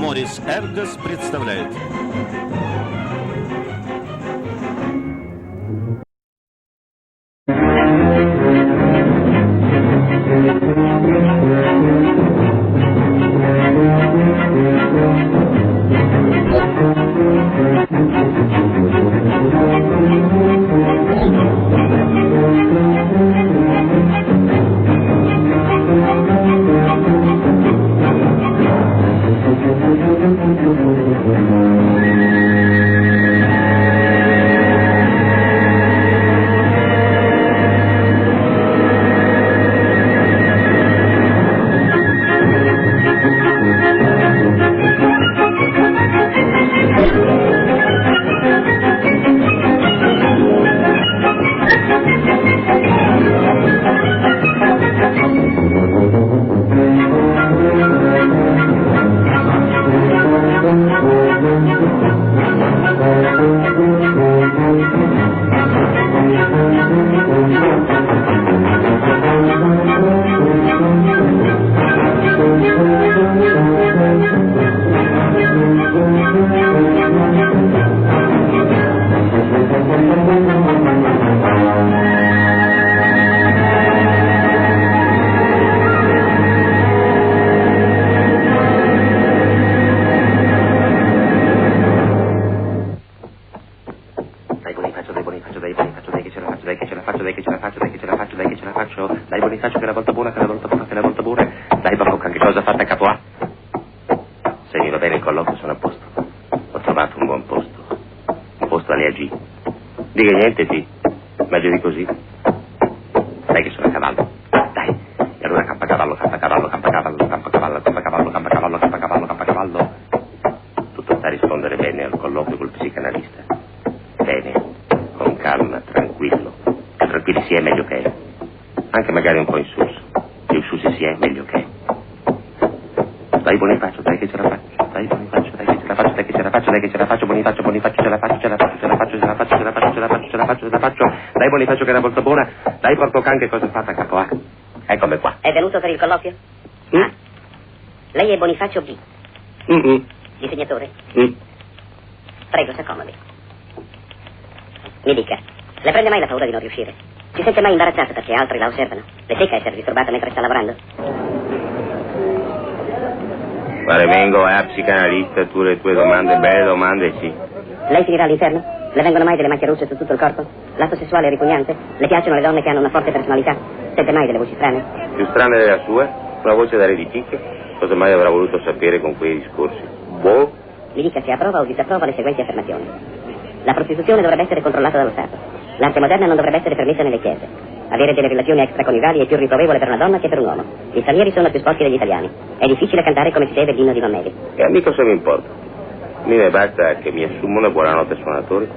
Морис Эргос представляет. Dai Bonifacio che la volta buona, che la volta buona, che la volta buona. Dai Barocca, che cosa ha fatto a capo A? Se mi va bene il colloquio sono a posto. Ho trovato un buon posto. Un posto alle AG. Dica niente, sì. Meglio di così. Sai che sono a cavallo. Dai. E allora campacavallo, campacavallo, campacavallo, campacavallo, campacavallo, campacavallo, campacavallo, campacavallo. Tutto sta a rispondere bene al colloquio col psicanalista. Bene. Con calma, tranquillo. Più tranquilli si è meglio che è. Anche magari un po' insulso. Più insulsi si è meglio che è. Dai Bonifacio, dai che ce la faccio. Dai Bonifacio, dai che ce la faccio, dai che ce la faccio, dai che ce la faccio. Bonifacio, Bonifacio, ce la faccio, ce la faccio, ce la faccio, ce la faccio, ce la faccio, ce la faccio, ce la faccio, ce la faccio. Dai Bonifacio che è una volta buona. Dai Portocan che cosa ha fatto a capo A. Eccomi qua. È venuto per il colloquio? Ah. Lei è Bonifacio B. Disegnatore? Prego, s'accomodi. Mi dica, le prende mai la paura di non riuscire? Si sente mai imbarazzata perché altri la osservano? Le secca essere disturbata mentre sta lavorando? Guarda, vengo a psicanalista, tu le tue domande, belle domande, sì. Lei finirà all'inferno? Le vengono mai delle macchie rosse su tutto il corpo? L'atto sessuale è ripugnante? Le piacciono le donne che hanno una forte personalità? Sente mai delle voci strane? Più strana della sua? Una voce da re di picche? Cosa mai avrà voluto sapere con quei discorsi? Boh? Mi dica se approva o disapprova le seguenti affermazioni. La prostituzione dovrebbe essere controllata dallo Stato. L'arte moderna non dovrebbe essere permessa nelle chiese. Avere delle relazioni extraconiugali è più riprovevole per una donna che per un uomo. Gli stranieri sono più sporchi degli italiani. È difficile cantare come si deve l'inno di Mameli. E a me cosa mi importa? A me ne basta che mi assumono buonanotte suonatori.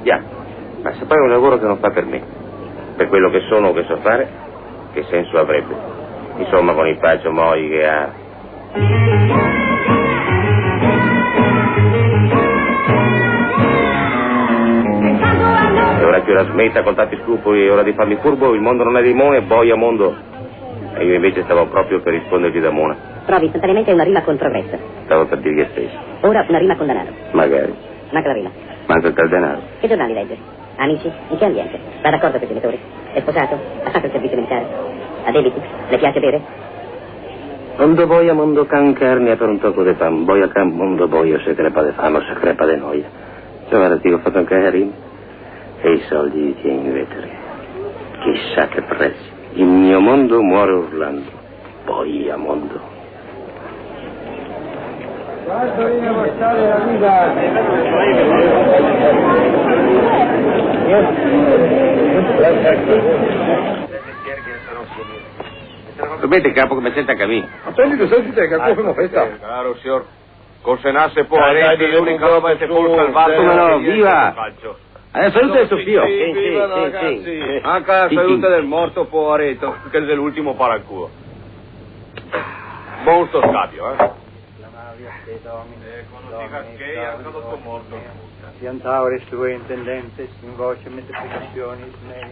Già, ma se poi è un lavoro che non fa per me, per quello che sono o che so fare, che senso avrebbe? Insomma, con il faccio moi che ha... E ora che ora smetta con tanti scrupoli, è ora di farmi furbo, il mondo non è di Mona e boia mondo. E io invece stavo proprio per rispondergli da Mona. Provi istantaneamente una rima con progresso. Stavo per dirgli stesso. Ora una rima con denaro. Magari. Manca la rima. Manca il tal denaro. Che giornali legge? Amici? In che ambiente? Va d'accordo con i genitori? È sposato? Ha fatto il servizio militare? Ha debiti? Le piace bere? Mondo boia, mondo can carne per un tocco di fame. Boia can, mondo boia, se crepa di fame o se crepa di noia. Cioè, guarda, ti ho fatto anche la rima. E i soldi li tieni in vetri. Chissà che prezzi. Il mio mondo muore urlando. Boia mondo. Sapete capo come senta cammin? Attendi che senti te che a come festa? Claro, signor. Corsenasse può arrendi, l'unica roba che può salvare. Come no, viva! Salute del suo figlio. Sì. Anche la salute del morto può areto, che è dell'ultimo paraculo. Buon sto scambio, Quando dica che anche dopo morto. Piantauris tue intendentes, in voce metrificationis mei,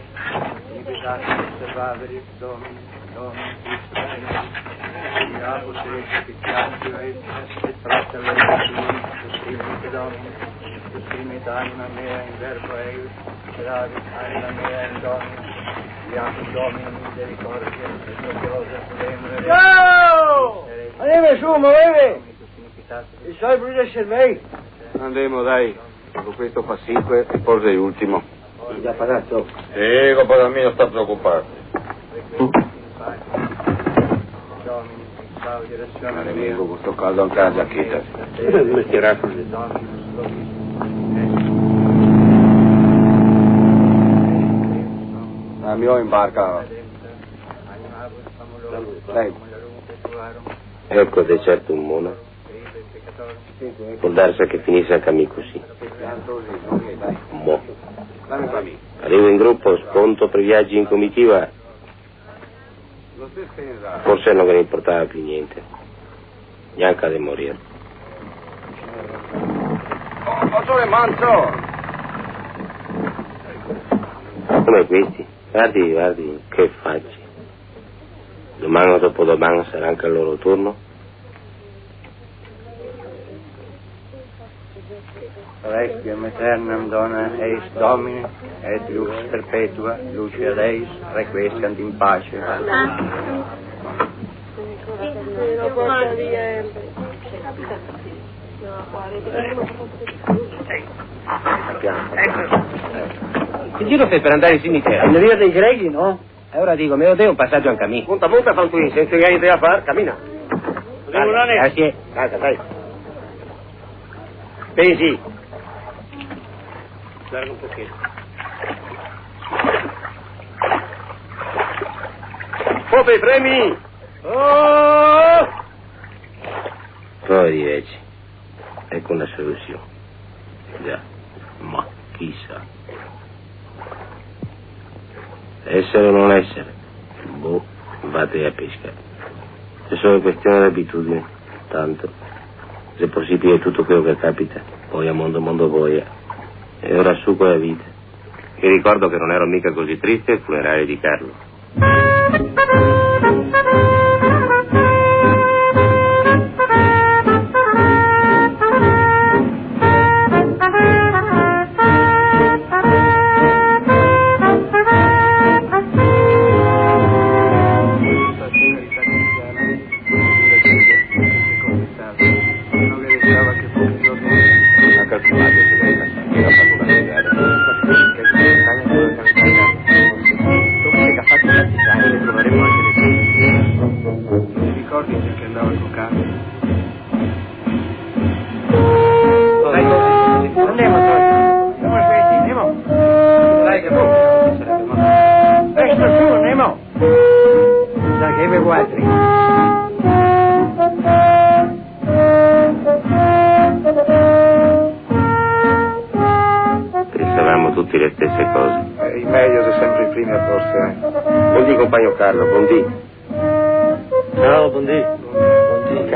in visati servaveris domini, domini, Anima mea in verbo eius, Gradit anima mea in Domino, Iacum Domino misericordia, gloriosa solemne. Ciao! Andiamo su, muovevi! I soldi del cervello. Andiamo, dai. Con questo fa 5 e poi sei l'ultimo. Già pagato? Sì, compadre mio, sta preoccupato. Domini, Claudio, ragione Nemico, questo caldo anche la giacchetta. La mia in barca. Ecco di certo un mono. Può darsi che finisce anche a me così. Mo. Arrivo in gruppo, sconto per viaggi in comitiva. Forse non ve ne importava più niente. Neanche di morire. Sole manzo! Come questi? Guardi, che facci. Domani o dopodomani sarà anche il loro turno. Requiem aeternam dona eis Domini, et lux perpetua, luce ad eis, requiescant in pace. Che giro fai per andare in cimitero? La via dei Greci, no? E ora dico, me lo dai un passaggio anche a me. Punta, Fantuin, senza che hai niente da fare, cammina. Grazie. Dai. Pensi. Larga un pochino. Pope, premi! Oh! Poi invece, ecco una soluzione. Già, ma chissà. Essere o non essere? Boh, vate a pesca. È solo questione di abitudine, tanto. Se possibile tutto quello che capita, poi a mondo boia. E ora su con la vita. Mi ricordo che non ero mica così triste il funerale di Carlo. Pensavamo tutti le stesse cose. Il meglio se sempre i primi a forse. Buondì compagno Carlo, buondì. Ciao, buondì. Buondì,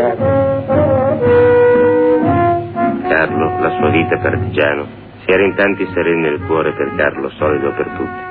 Carlo, la sua vita partigiano, si era in tanti sereni nel cuore per Carlo, solido per tutti.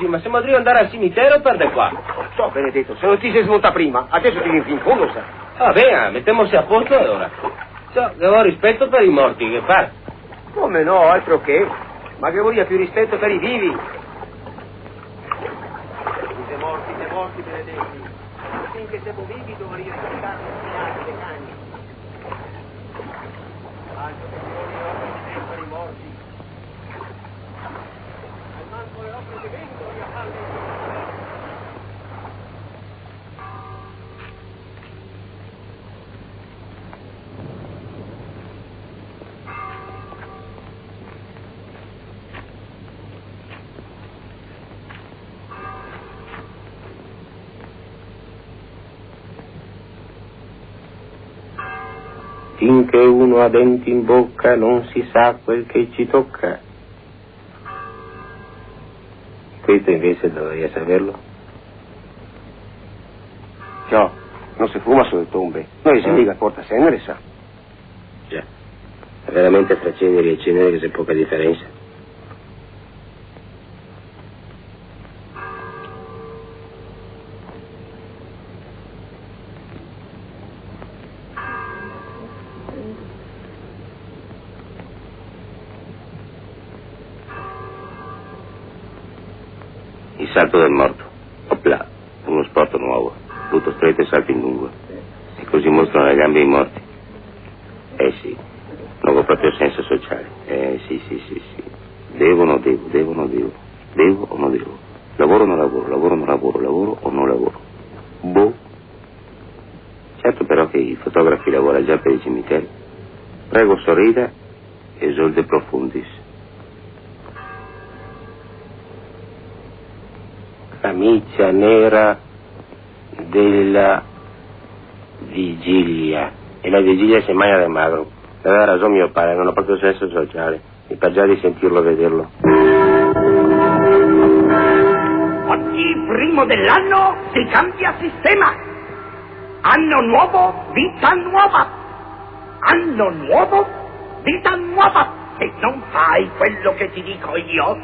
Ma se Madrid andare al cimitero perde qua. So, Benedetto, se non ti sei svolta prima, adesso ti vieni in fondo, sa. Va bene, mettiamoci a posto e ora. So, che ho rispetto per i morti, che fa? Come no, altro che. Ma che voglia più rispetto per i vivi. Siete morti, Benedetti. Finché siamo vivi dovrei ricordare le cani. Altro che buoni opere per i morti. Al manco le opere che vengono, io parlo. Finché uno ha denti in bocca non si sa quel che ci tocca. Questo invece dovrei saperlo. No, non si fuma sulle tombe. Noi si mica porta cenere, sa. Già, è veramente fra ceneri e ceneri che c'è poca differenza. Il salto del morto. Opla, uno sport nuovo. Butto stretto e salto in lungo. E così mostrano le gambe ai morti. Sì, nuovo proprio senso sociale. Sì. Devo o non devo, devo o non devo. Devo o non devo. Lavoro o non lavoro, lavoro o non lavoro, lavoro o non lavoro. Boh. Certo però che i fotografi lavorano già per i cimiteri. Prego sorrida e solde profundis. Camicia nera della vigilia. E la vigilia si mangia del magro. Aveva ragione mio padre, non ha proprio senso sociale. Mi fa già di sentirlo e vederlo. Oggi, primo dell'anno, si cambia sistema. Anno nuovo, vita nuova. Anno nuovo, vita nuova. Se non fai quello che ti dico io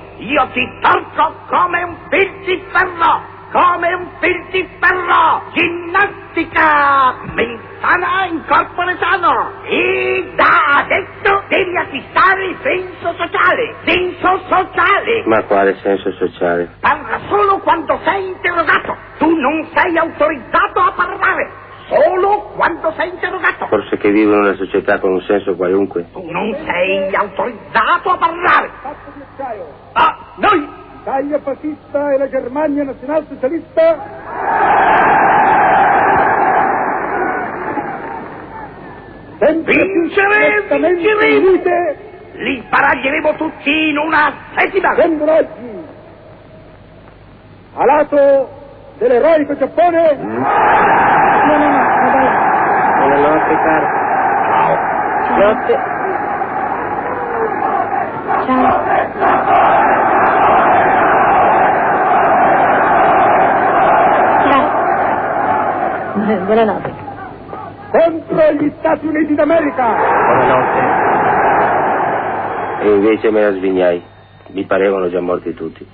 ti torco come un filziferro, come un filziferro. Ginnastica mentana in corpore sano. E da adesso devi acquistare il senso sociale. Senso sociale. Ma quale senso sociale? Parla solo quando sei interrogato. Tu non sei autorizzato a parlare. Solo quando sei interrogato. Forse che vivo in una società con un senso qualunque. Tu non sei autorizzato a parlare. Noi! L'Italia fascista e la Germania nazionalsocialista. Vinceremo! Li sbaraglieremo tutti in una settimana. Vengono oggi, a lato dell'eroico Giappone. Buonanotte, caro. Notte. Buonanotte. Contro gli Stati Uniti d'America. Buonanotte. E invece me la svignai. Mi parevano già morti tutti.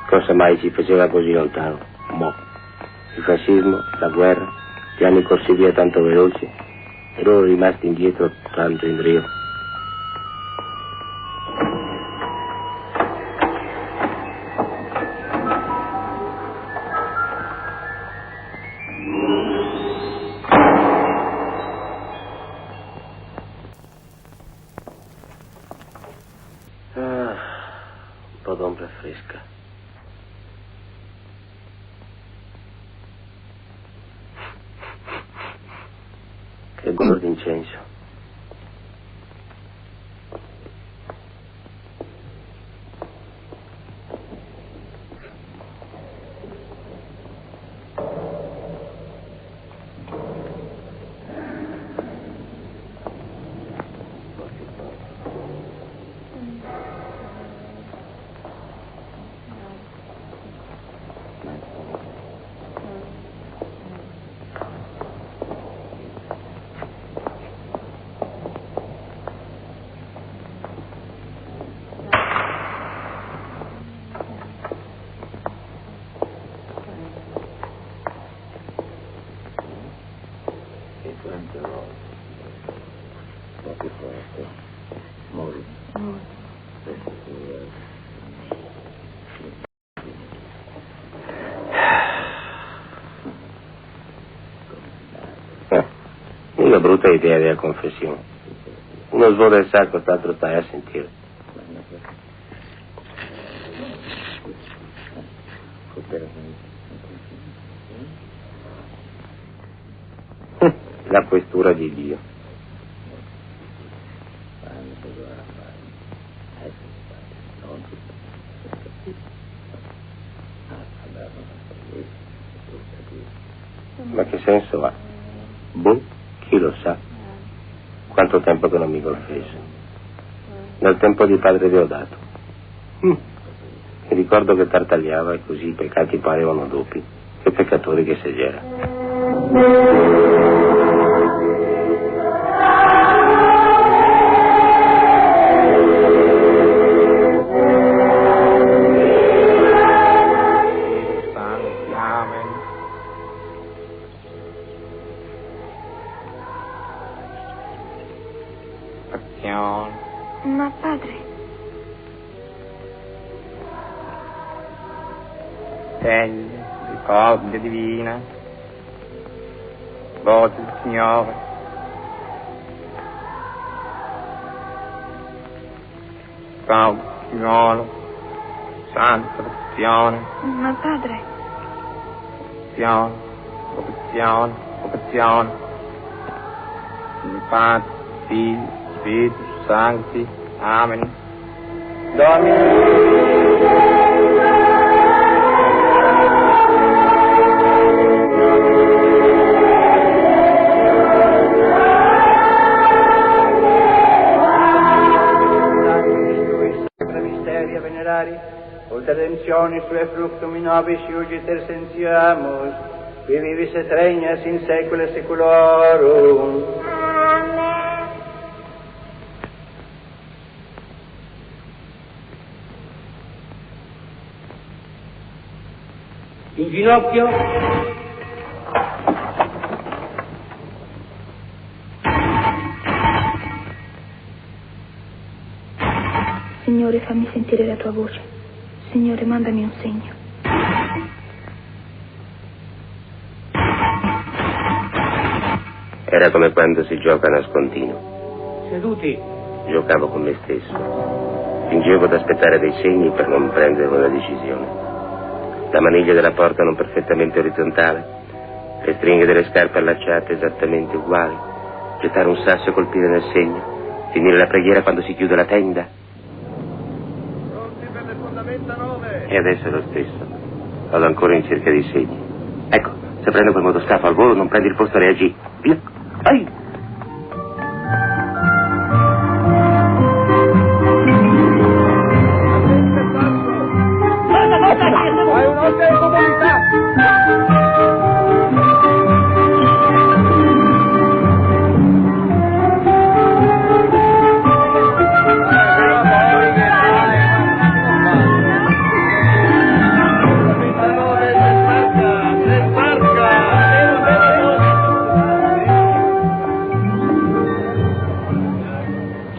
Cosa mai ci faceva così lontano? Mo. Il fascismo, la guerra, gli anni corsi via tanto veloci e loro rimasti indietro tanto in brio. Un po' d'ombra fresca. Che odore d'incenso. Una brutta idea della confessione. Uno svuota il sacco, l'altro stai a sentire. La questura di Dio. che senso ha? Boh, chi lo sa? Quanto tempo che non mi confesso. Nel tempo di padre Deodato. Mi ricordo che tartagliava e così i peccati parevano doppi. Che peccatori che segera. Ma padre. Egli, ricordia divina, voce del Signore. Salve, Signore, santa protezione. Ma padre. Protezione, protezione, protezione. Il Padre, Figlio, Spirito Sancti. Amen. Domini. Ut redemptionis sue fructum in nobis iugiter sentiamus, qui vivis et regnas in saecula saeculorum. Amen. In ginocchio. Signore, fammi sentire la tua voce. Signore, mandami un segno. Era come quando si gioca a nascondino. Seduti. Giocavo con me stesso. Fingevo d'aspettare dei segni per non prendere una decisione. La maniglia della porta non perfettamente orizzontale, le stringhe delle scarpe allacciate esattamente uguali, gettare un sasso e colpire nel segno, finire la preghiera quando si chiude la tenda. E adesso è lo stesso. Vado ancora in cerca di segni. Ecco, se prendo quel motoscafo al volo non prendi il posto a reagire. Via! Vai! Hai un'altra in comunità!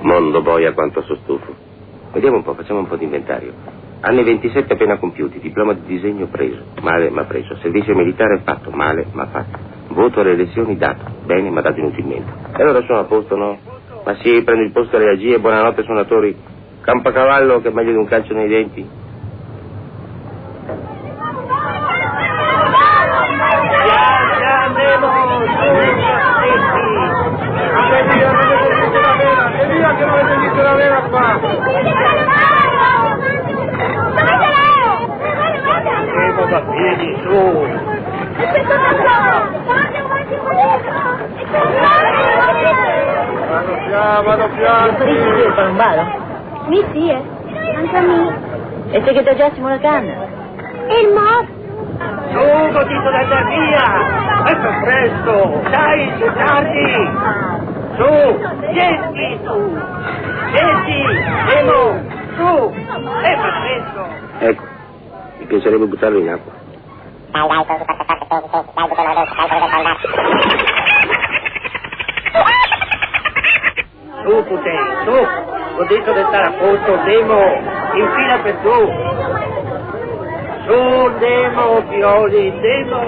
Mondo boia quanto sono stufo. Vediamo un po', facciamo un po' di inventario. Anni 27 appena compiuti, diploma di disegno preso, male ma preso. Servizio militare fatto, male ma fatto. Voto alle elezioni dato, bene ma dato inutilmente. E allora sono a posto, no? Ma sì, prendo il posto alle agie, buonanotte suonatori. Campacavallo che è meglio di un calcio nei denti. Che non avete visto la vera qua! Andiamo da piedi, su! Vado piano! Sì, per un ballo? Mi sì, anche a me. E se che ti giassimo la canna? E il morto? Su, cosito da via! Ecco presto! Dai, è tardi! Su, scendi tu! Scendi! Nemo! Su! Presto! Ecco, mi piacerebbe buttarlo in acqua. Su, Putei, su! Ho detto di stare a posto, Nemo! Infila per tu! Su, Nemo, Pioli, Nemo!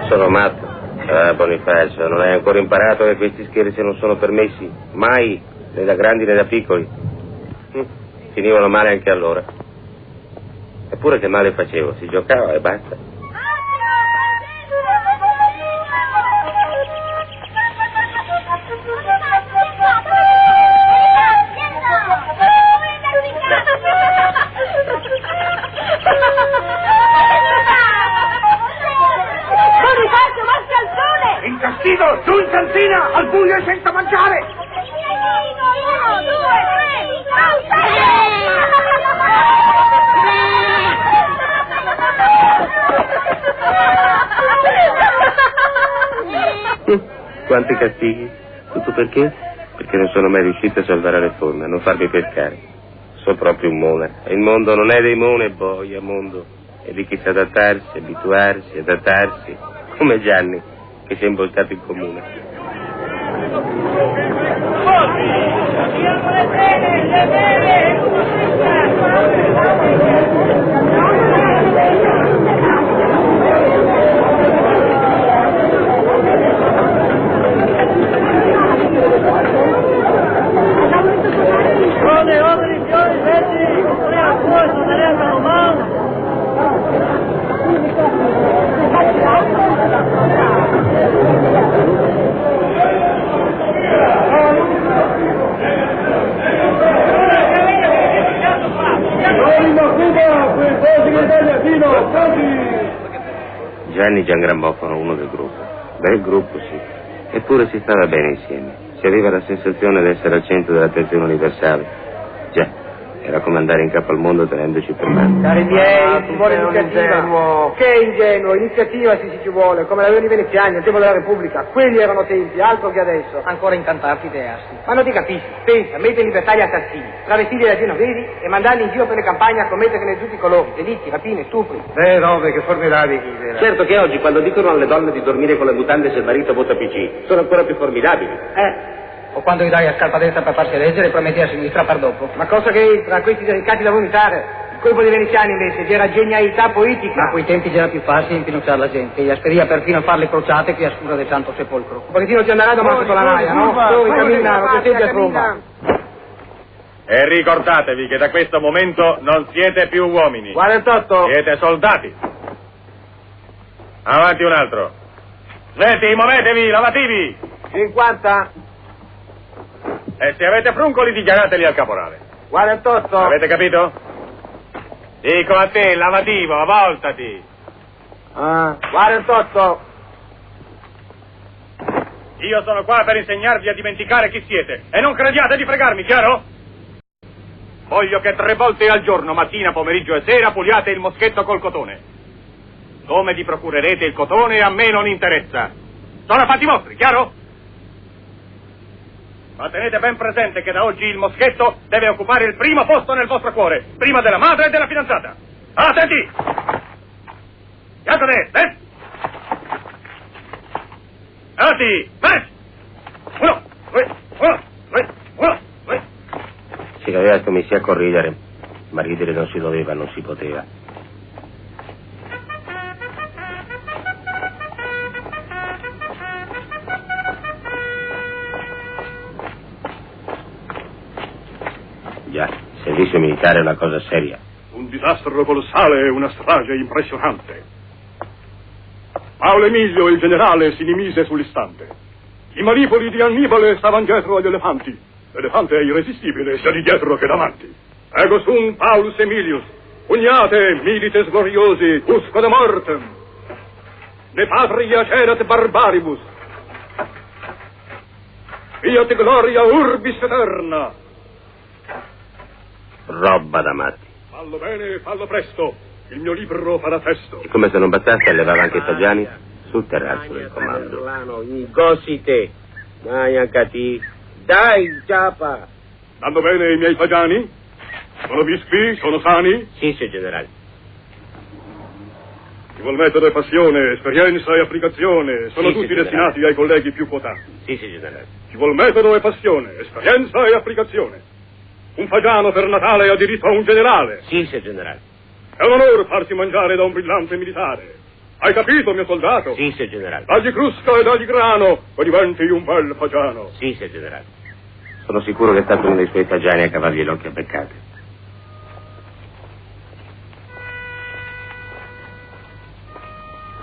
Sono matto. Ah, Bonifacio, non hai ancora imparato che questi scherzi non sono permessi? Mai, né da grandi né da piccoli. Finivano male anche allora. Eppure che male facevo, si giocava e basta. Bonifacio, ma Quanti castighi? Tutto perché? Perché non sono mai riuscito a salvare le forme, a non farmi pescare. Sono proprio un mone. E il mondo non è dei mone, boia, mondo. È di chi sa adattarsi, abituarsi, adattarsi. Come Gianni, che si è imbolcato in comune. Gianni Giangrammofono, uno del gruppo. Bel gruppo, sì. Eppure si stava bene insieme. Si aveva la sensazione di essere al centro dell'attenzione universale. Già, era come andare in capo al mondo tenendoci per mano. Cari miei, ci vuole iniziativa. Che iniziativa? Iniziativa ci vuole, come l'avevano i veneziani, al tempo della Repubblica. Quelli erano tempi, altro che adesso. Ancora incantarti dei assi. Ma non ti capisci, pensa, mette in libertà gli assassini, travestiti da genovesi e mandarli in giro per le campagne a commettere di tutti i colori, delitti, rapine, stupri. Robe che formidabili. Certo che oggi, quando dicono alle donne di dormire con le mutande se il marito vota PC, sono ancora più formidabili. O quando gli dai a scarpa destra per farsi eleggere e prometti a sinistra per dopo. Ma cosa che tra questi delicati da vomitare? Il colpo dei veneziani invece c'era genialità politica. A quei tempi c'era più facile impinucciare la gente, gli asperia perfino a fare le crociate qui a scusa del Santo Sepolcro. Un pochettino ti andrà domani sotto la naia, no? Fuori, cammina, non ti senti a tromba. E ricordatevi che da questo momento non siete più uomini. 48. Siete soldati. Avanti un altro. Svetti, muovetevi, lavativi. 50. E se avete fruncoli dichiarateli al caporale. 48. Avete capito? Dico a te, lavativo, voltati. 48. Io sono qua per insegnarvi a dimenticare chi siete. E non crediate di fregarmi, chiaro? Voglio che 3 volte al giorno, mattina, pomeriggio e sera, puliate il moschetto col cotone. Come vi procurerete il cotone a me non interessa. Sono fatti vostri, chiaro? Ma tenete ben presente che da oggi il moschetto deve occupare il primo posto nel vostro cuore, prima della madre e della fidanzata. Attenti! Fianco a destra, avanti, marcia! 1, 2, 1, 2, 1, 2. Si aveva messi a corridere, ma ridere non si doveva, non si poteva. Già, il servizio militare è una cosa seria. Un disastro colossale e una strage impressionante. Paolo Emilio, il generale, si dimise sull'istante. I manipoli di Annibale stavano dietro agli elefanti. L'elefante è irresistibile, sia di dietro che davanti. Ego sum Paulus Emilius, pugnate, milites gloriosi, usque mortem. Ne patria cedat barbaribus. Fiat gloria urbis eterna. Roba da matti. Fallo bene, fallo presto. Il mio libro farà testo. E come se non bastasse, levava anche Fagiani sul terrazzo del comando. Ingosite. Dai, Ancati. Dai, ciapa. Vanno bene i miei fagiani? Sono vispi? Sono sani? Sì, signor generale. Ci vuol metodo e passione, esperienza e applicazione. Sono tutti destinati ai colleghi più quotati. Sì, signor generale. Ci vuol metodo e passione, esperienza e applicazione. Un fagiano per Natale ha diritto a un generale. Sì, signor generale. È un onore farsi mangiare da un brillante militare. Hai capito, mio soldato? Sì, signor generale. Dagli crusca e dagli grano, e diventi un bel fagiano. Sì, signor generale. Sono sicuro che è stato uno dei suoi fagiani a cavargli l'occhio a beccate.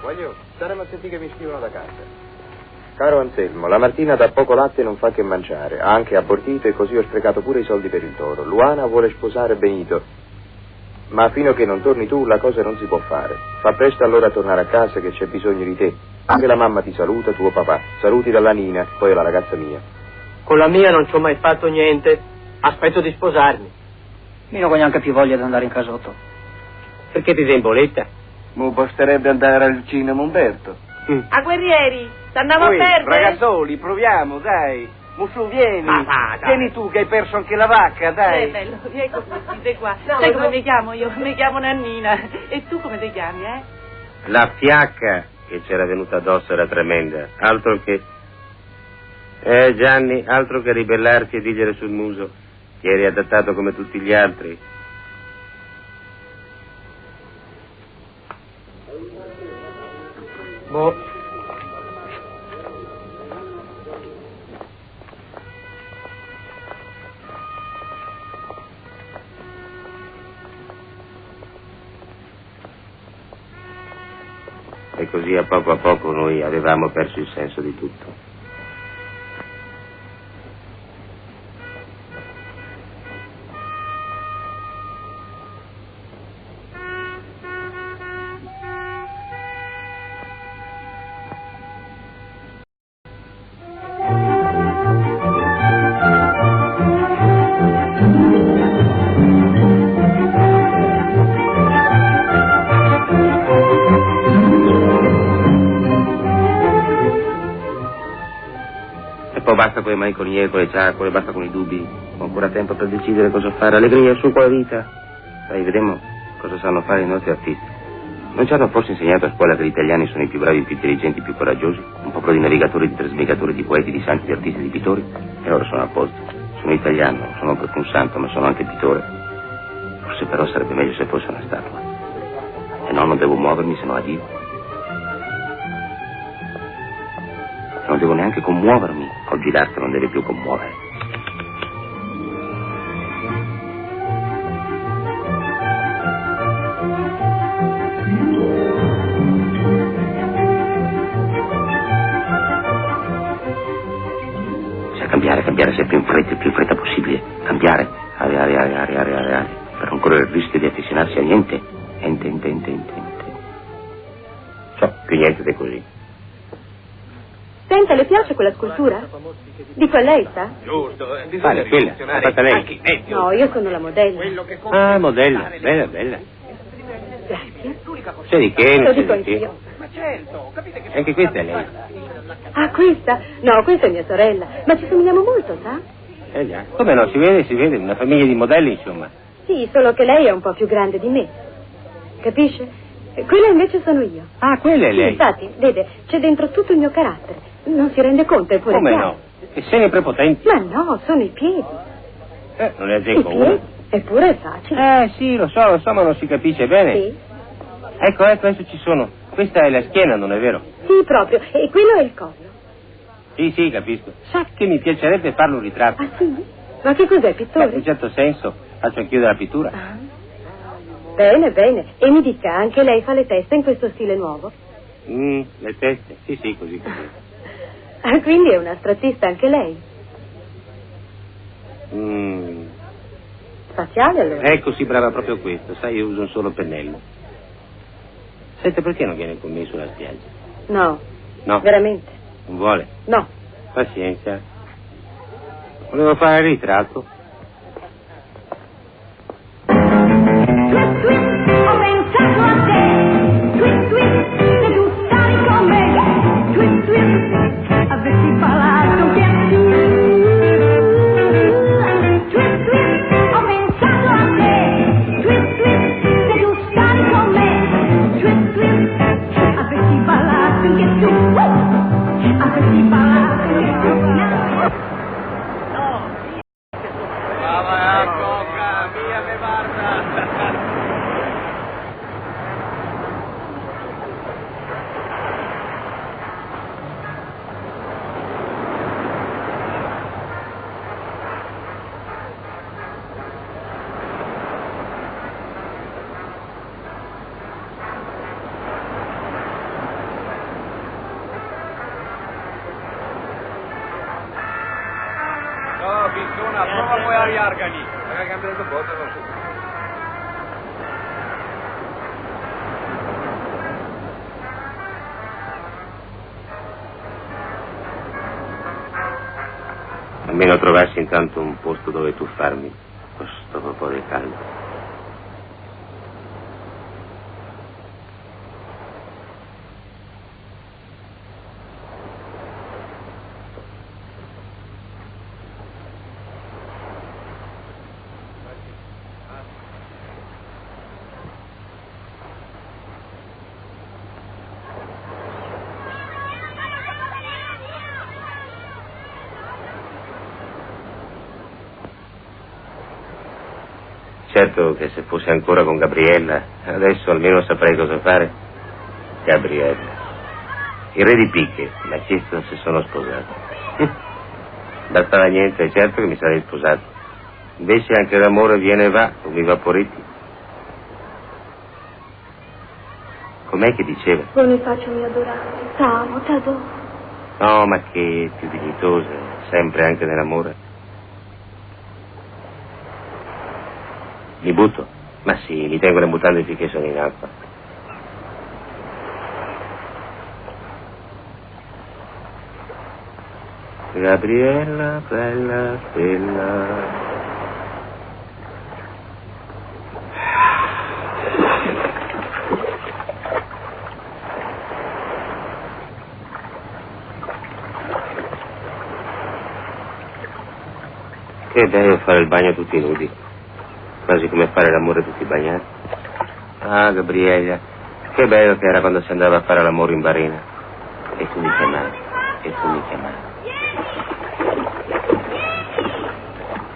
Voglio stare a sentire che mi scrivono da casa. Caro Anselmo, la Martina da poco latte non fa che mangiare, ha anche abortito e così ho sprecato pure i soldi per il toro. Luana vuole sposare Benito, ma fino a che non torni tu la cosa non si può fare. Fa presto allora a tornare a casa che c'è bisogno di te. Anche la mamma ti saluta, tuo papà. Saluti dalla Nina, poi alla ragazza mia. Con la mia non ci ho mai fatto niente, aspetto di sposarmi. Io non ho neanche più voglia di andare in casotto. Perché ti sei in boletta? Mo basterebbe andare al cinema, Umberto. A Guerrieri, Andiamo a perdere. Ragazzoli, proviamo, dai. Musu, vieni. Ma va, dai. Vieni tu che hai perso anche la vacca, dai. Bello, ecco qui, qua. Sai come mi chiamo io? Mi chiamo Nannina. E tu come ti chiami, eh? La fiacca che c'era venuta addosso era tremenda. Altro che... Gianni, altro che ribellarti e digliere sul muso. Ti eri adattato come tutti gli altri. Boh. E così a poco noi avevamo perso il senso di tutto. Basta con le malinconie, con le ciacole, basta con i dubbi. Ho ancora tempo per decidere cosa fare. Allegria su con la vita. Dai, vedremo cosa sanno fare i nostri artisti. Non ci hanno forse insegnato a scuola che gli italiani sono i più bravi, più intelligenti, più coraggiosi? Un popolo di navigatori, di trasmigratori, di poeti, di santi, di artisti, di pittori? E ora sono a posto. Sono italiano, sono proprio un santo, ma sono anche pittore. Forse però sarebbe meglio se fosse una statua. E no, non devo muovermi, se no addio. Non devo neanche commuovermi. Oggi l'arte non deve più commuovere. Bisogna cambiare sempre in fretta, il più in fretta possibile. Cambiare, are, per non correre il rischio di affezionarsi a niente. Ente. So, più niente di così. Senta, le piace quella scultura? Dico a lei, sa? Giusto, Vale, quella, l'ha fatta lei. No, io sono la modella. Ah, modella, bella. Grazie. C'è di che, Lo non c'è dico di che. anch'io. Anche questa è lei. Ah, questa? No, questa è mia sorella. Ma ci somigliamo molto, sa? Già. Come no, si vede, una famiglia di modelli, insomma. Sì, solo che lei è un po' più grande di me. Capisce? Quella invece sono io. Ah, quella è Sì, lei. infatti, vede, c'è dentro tutto il mio carattere. Non si rende conto, eppure Come chiaro. no? E segni prepotenti. Ma no, sono i piedi. Non ne I azzecco una. piedi? Eppure è facile. Sì, lo so, ma non si capisce bene. Sì. Ecco, adesso ci sono. Questa è la schiena, non è vero? Sì, proprio. E quello è il collo. Sì, capisco. Sa che mi piacerebbe farlo un ritratto. Ah, sì? Ma che cos'è, pittore? In un certo senso, faccio anch'io della pittura. Ah. Bene. E mi dica, anche lei fa le teste in questo stile nuovo? Le teste? Sì, così. Ah, quindi è un astrattista anche lei? Spaziale, allora? Ecco, sì, brava, proprio questo. Sai, io uso un solo pennello. Senta, perché non viene con me sulla spiaggia? No. No? Veramente? Non vuole? No. Pazienza. Volevo fare il ritratto. Ho pensato a te, se tu stai con me, avresti parlato che ho pensato a te, se tu stai con me, avresti parlato che tu, avresti parlato che tu. Prova poi agli organi. Hai cambiato cosa, non so. Almeno trovassi intanto un posto dove tuffarmi. Sto proprio di caldo. Certo che se fosse ancora con Gabriella, adesso almeno saprei cosa fare. Gabriella. Il re di picche mi ha chiesto se sono sposato. Bastava niente, è certo che mi sarei sposato. Invece anche l'amore viene e va, come i vaporetti. Com'è che diceva? Bonifacio mio adorato, t'amo, t'adoro. No, ma che più dignitosa, sempre anche nell'amore. Mi butto? Ma sì, mi tengo le mutande finché sono in acqua. Gabriella, bella, bella. Che bello fare il bagno tutti nudi, quasi come fare l'amore tutti bagnati. Ah, Gabriella, che bello che era quando si andava a fare l'amore in barina. E tu mi chiamavi,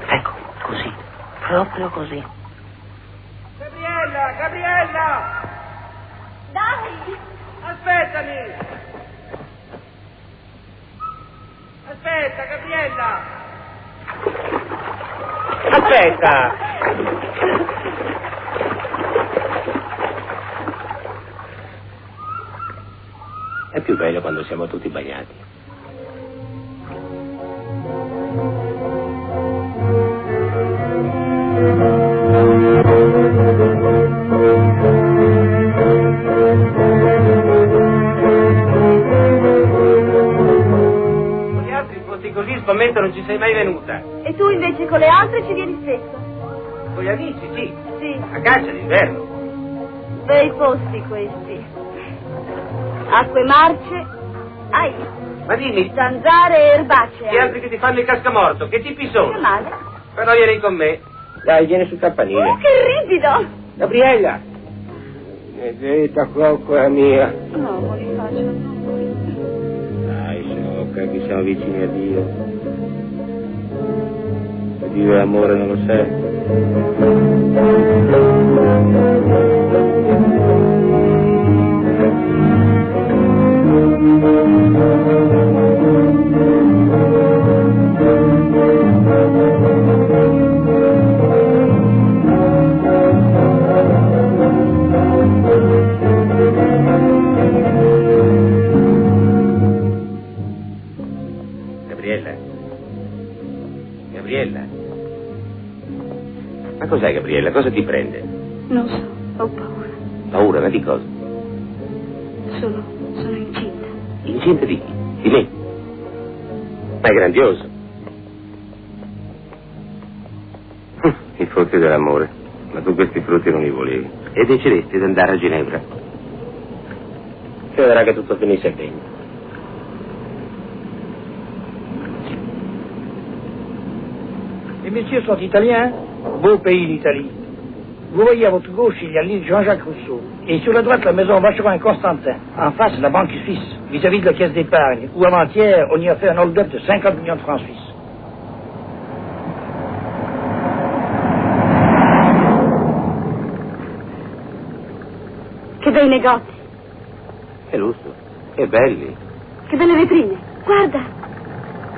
Ecco, così, proprio così. Gabriella, Gabriella! Dai! Aspettami! Aspetta, Gabriella! Aspetta! È più bello quando siamo tutti bagnati. Con gli altri posti così scommetto non ci sei mai venuta. E tu invece con le altre ci vieni spesso? Con gli amici, sì. Sì. A caccia d'inverno. Bei posti questi. Acque marce, ai, Ma dimmi, zanzare e erbacee. gli altri che ti fanno il cascamorto, che tipi sono? Che male? Però vieni con me. Dai, vieni sul campanile. Che rigido! Gabriella! Benedetta coccola mia. No, Bonifacio, no. Dai, sciocca, che siamo vicini a Dio. Se Dio è amore non lo sai. Gabriella? Gabriella? Ma cos'è, Gabriella? Cosa ti prende? Non so, ho paura. Paura, ma di cosa? Sono incinta. Incinta di chi? Di me? Ma è grandioso. I frutti dell'amore. Ma tu questi frutti non li volevi. E decideresti di andare a Ginevra. E vedrà che tutto finisse bene. Les messieurs sont italiens. Beau pays, l'Italie. Vous voyez à votre gauche, il y a l'île Jean-Jacques Rousseau. Et sur la droite, la maison Vacheron Constantin. En face, la banque suisse, vis-à-vis de la caisse d'épargne, où avant-hier, on y a fait un hold-up de 50 millions de francs suisses. Che bei negozi, Che lusso. Che belli. che belle vetrine. Guarda,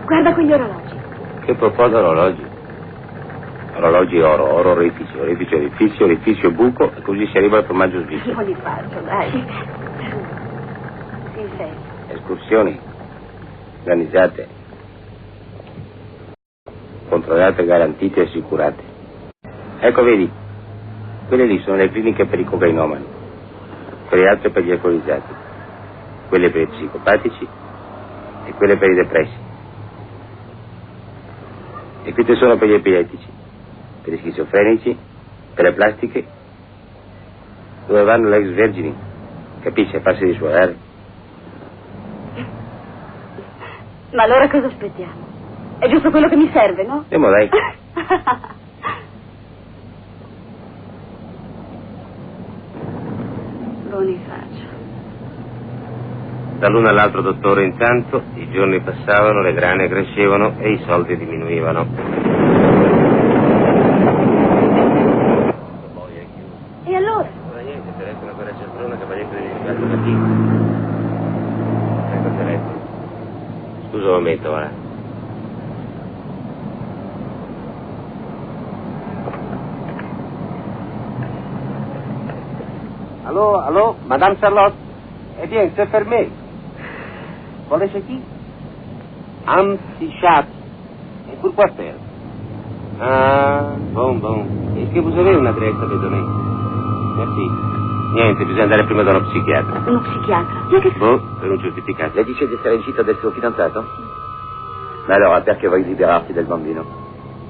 guarda quegli orologi. Che proposito orologi. Orologi oro, oro orificio, orificio orifizio, orifizio buco, e così si arriva al formaggio svizzero. Non li faccio, dai. Sì, sei. Escursioni, organizzate, controllate, garantite e assicurate. Ecco, vedi, quelle lì sono le cliniche per i cocainomani, quelle altre per gli alcolizzati, quelle per i psicopatici e quelle per i depressi. E queste sono per gli epilettici, per gli schizofrenici, per le plastiche, dove vanno le ex vergini, capisci, a farsi risuonare. Ma allora cosa aspettiamo? È giusto quello che mi serve, no? Andiamo, dai. Bonifacio. Dall'uno all'altro, dottore, intanto i giorni passavano, le grane crescevano e i soldi diminuivano. Certo cattivo. Ecco il telefono. Scusa un momento, ora. Allô, Madame Charlotte? Eh bien, c'est fermé. Vous chez qui? Antichat. Et pourquoi faire? Ah, bon. Est-ce que vous avez une adresse à me donner? Merci. Niente, bisogna andare prima da uno psichiatra. Uno psichiatra? Ma che... Boh, per un certificato. Le dice di essere incinta del suo fidanzato? Ma allora perché vuoi liberarti del bambino?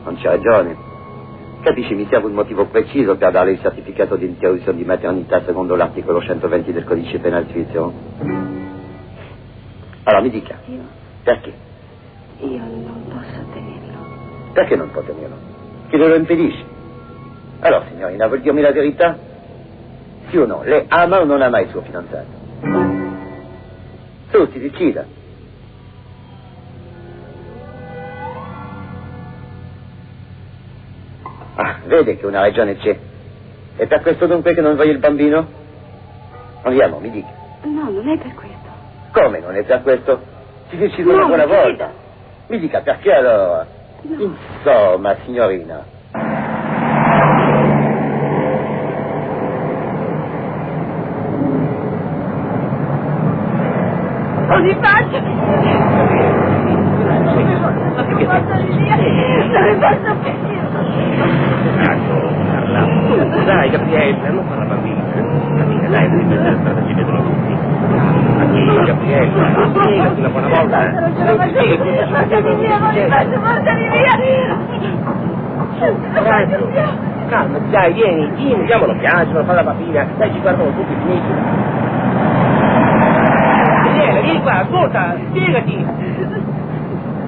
Non c'è ragione. Capisci, mi serve un motivo preciso per dare il certificato di interruzione di maternità secondo l'articolo 120 del codice penale svizzero. Allora mi dica, perché? Io non posso tenerlo. Perché non può tenerlo? Chi lo impedisce? Allora, signorina, vuol dirmi la verità? Sì o no? Lei ama o non ama il suo fidanzato? Tu si decida. Ah, vede che una ragione c'è. E per questo dunque che non voglio il bambino? Andiamo, mi dica. No, non è per questo. Come non è per questo? Si decide una buona volta. Mi dica perché allora? No. Insomma, signorina. Così faccio. Non mi posso via. Non mi posso più. Carla, tu, dai, Gabriella, non fare la bambina. Bambina, dai, devi prendere la strada, ci vedono tutti. Sì, Gabriella, spiegati una buona volta. Portami via, non mi faccio portare via. Calma, dai, vieni, andiamolo piacciono, fa la bambina, dai, ci guardano tutti, finisci. Gabriella, vieni qua, ascolta, spiegati.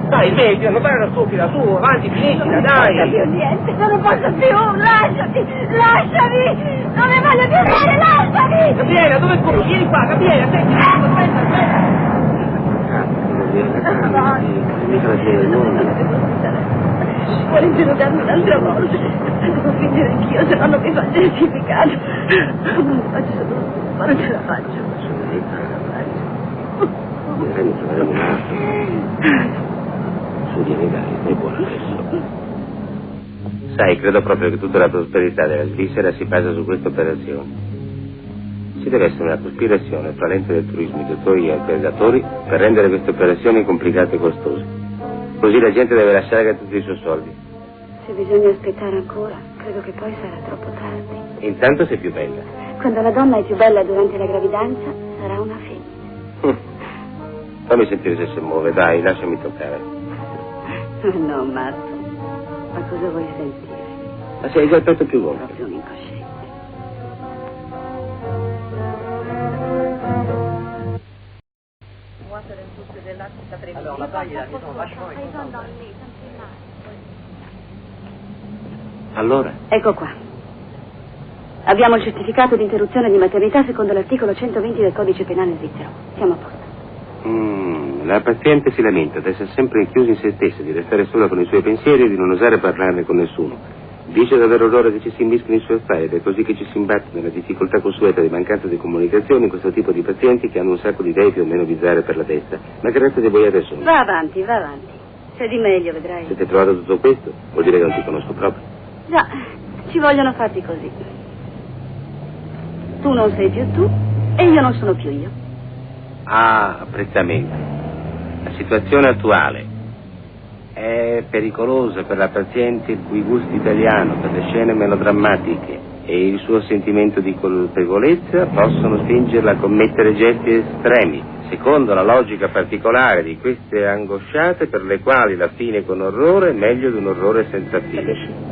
Dai, vedi, non fare la stupida, su, avanti, finiscila, dai! Non voglio più niente, non posso più, lasciami! Non ne voglio più fare, lasciami! Gabriella, dove corri? Vieni qua, Gabriella, senti, aspetta! Gabriella, mica la tieni, Vuole interrogarmi un'altra volta. Devo fingere anch'io, se no non mi fa il certificato. Non lo faccio solo, ma non ce la faccio. Ne troveremo un altro. Su, vieni, dai, stai buona adesso. Sai, credo proprio che tutta la prosperità della Svizzera si basa su questa operazione. Ci deve essere una cospirazione fra l'ente del turismo, i dottori e i predatori per rendere queste operazioni complicate e costose. Così la gente deve lasciare tutti i suoi soldi. Se bisogna aspettare ancora, credo che poi sarà troppo tardi. Intanto sei più bella. Quando la donna è più bella durante la gravidanza, sarà una femmina. Fammi sentire se si muove, dai, lasciami toccare. No, matto. Ma cosa vuoi sentire? Ma sei già stato più volte. Proprio un incosciente. Alors là-bas, il y a la maison vachement. Allora? Ecco qua. Abbiamo il certificato di interruzione di maternità secondo l'articolo 120 del codice penale svizzero. Siamo a posto. La paziente si lamenta di essere sempre chiusa in se stessa, di restare sola con i suoi pensieri e di non osare parlarne con nessuno. Dice di avere orrore che ci si immischi nei suoi affari ed è così che ci si imbatte nella difficoltà consueta di mancanza di comunicazione in questo tipo di pazienti che hanno un sacco di idee più o meno bizzarre per la testa. Ma che resta di voi adesso? Va avanti, va avanti. C'è di meglio, vedrai. Se ti hai trovato tutto questo, vuol dire che non ti conosco proprio. Già, ci vogliono fatti così. Tu non sei più tu e io non sono più io. Ah, apprezzamento. La situazione attuale è pericolosa per la paziente il cui gusto italiano per le scene melodrammatiche e il suo sentimento di colpevolezza possono spingerla a commettere gesti estremi, secondo la logica particolare di queste angosciate per le quali la fine con orrore è meglio di un orrore senza fine.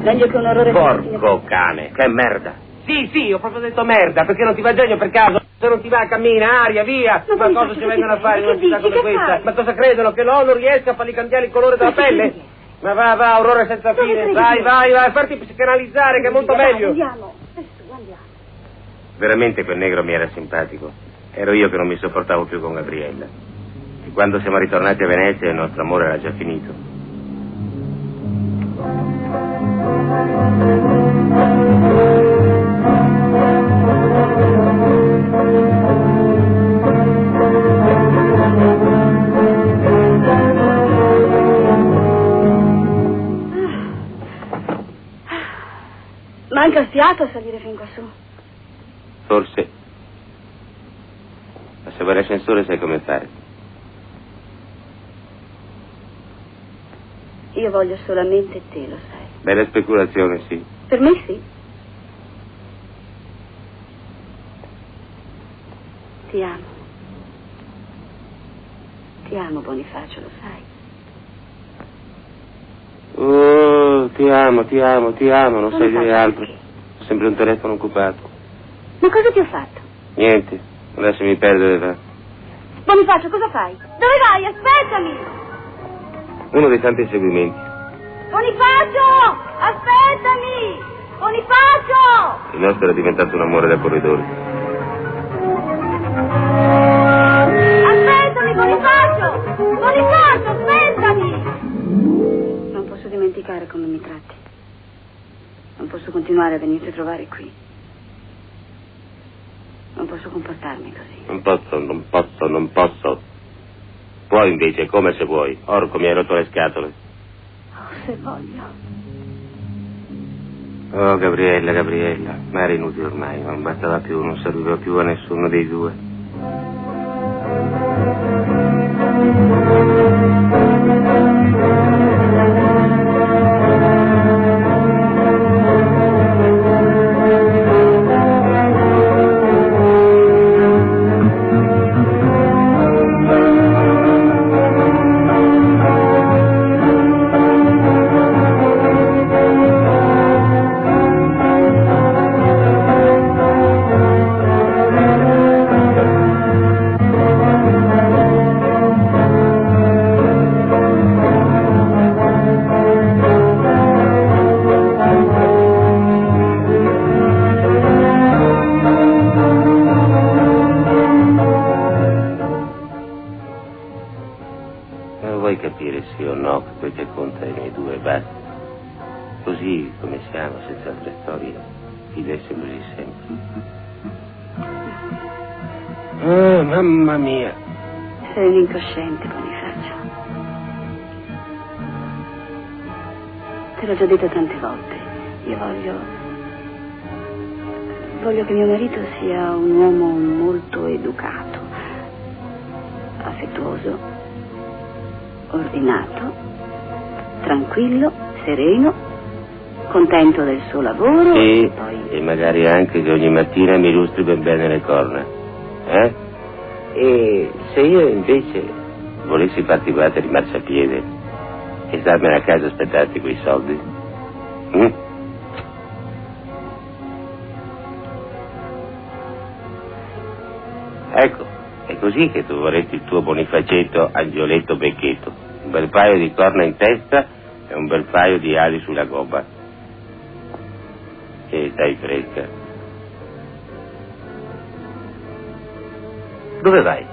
Meglio che un orrore senza fine. Porco cane, che merda! Sì, ho proprio detto merda, perché non ti va genio per caso? Se non ti va, cammina, aria, via! Ma cosa ci vengono a fare in una città come questa? Ma cosa credono? Che l'ONU riesca a fargli cambiare il colore della pelle? Ma va, orrore senza fine! Vai, farti psicanalizzare, che è molto meglio! Andiamo. Veramente quel negro mi era simpatico. Ero io che non mi sopportavo più con Gabriella. E quando siamo ritornati a Venezia il nostro amore era già finito. provato a salire fin quassù? Forse. Ma se vuoi l'ascensore sai come fare. Io voglio solamente te, lo sai. Bella speculazione, sì. Per me sì. Ti amo. Ti amo, Bonifacio, lo sai. Oh, ti amo, non sai dire altro. Perché? Ho sempre un telefono occupato. Ma cosa ti ho fatto? Niente, lasciami perdere. Va. Bonifacio, cosa fai? Dove vai? Aspettami! Uno dei tanti inseguimenti. Bonifacio! Aspettami! Bonifacio! Il nostro era diventato un amore da corridore. Aspettami, Bonifacio! Bonifacio, aspettami! Non posso dimenticare come mi tratti. Non posso continuare a venirti a trovare qui. Non posso comportarmi così. Non posso. Puoi invece, come se vuoi. Orco, mi hai rotto le scatole. Oh, se voglio. Oh, Gabriella. Ma era inutile ormai, non bastava più, non serviva più a nessuno dei due. Così come siamo, senza altre storie, vivesse così sempre. Oh, mamma mia. Sei un incosciente, Bonifacio. Te l'ho già detto tante volte. Io voglio che mio marito sia un uomo molto educato, affettuoso, ordinato, tranquillo, sereno, contento del suo lavoro. Sì, e poi... e magari anche che ogni mattina mi lustri ben bene le corna. E se io invece volessi farti guardare di marciapiede e starmene a casa a aspettarti quei soldi? Ecco, è così che tu vorresti il tuo Bonifacetto Angioletto Becchetto. Un bel paio di corna in testa e un bel paio di ali sulla gobba. E stai fresca. Dove vai?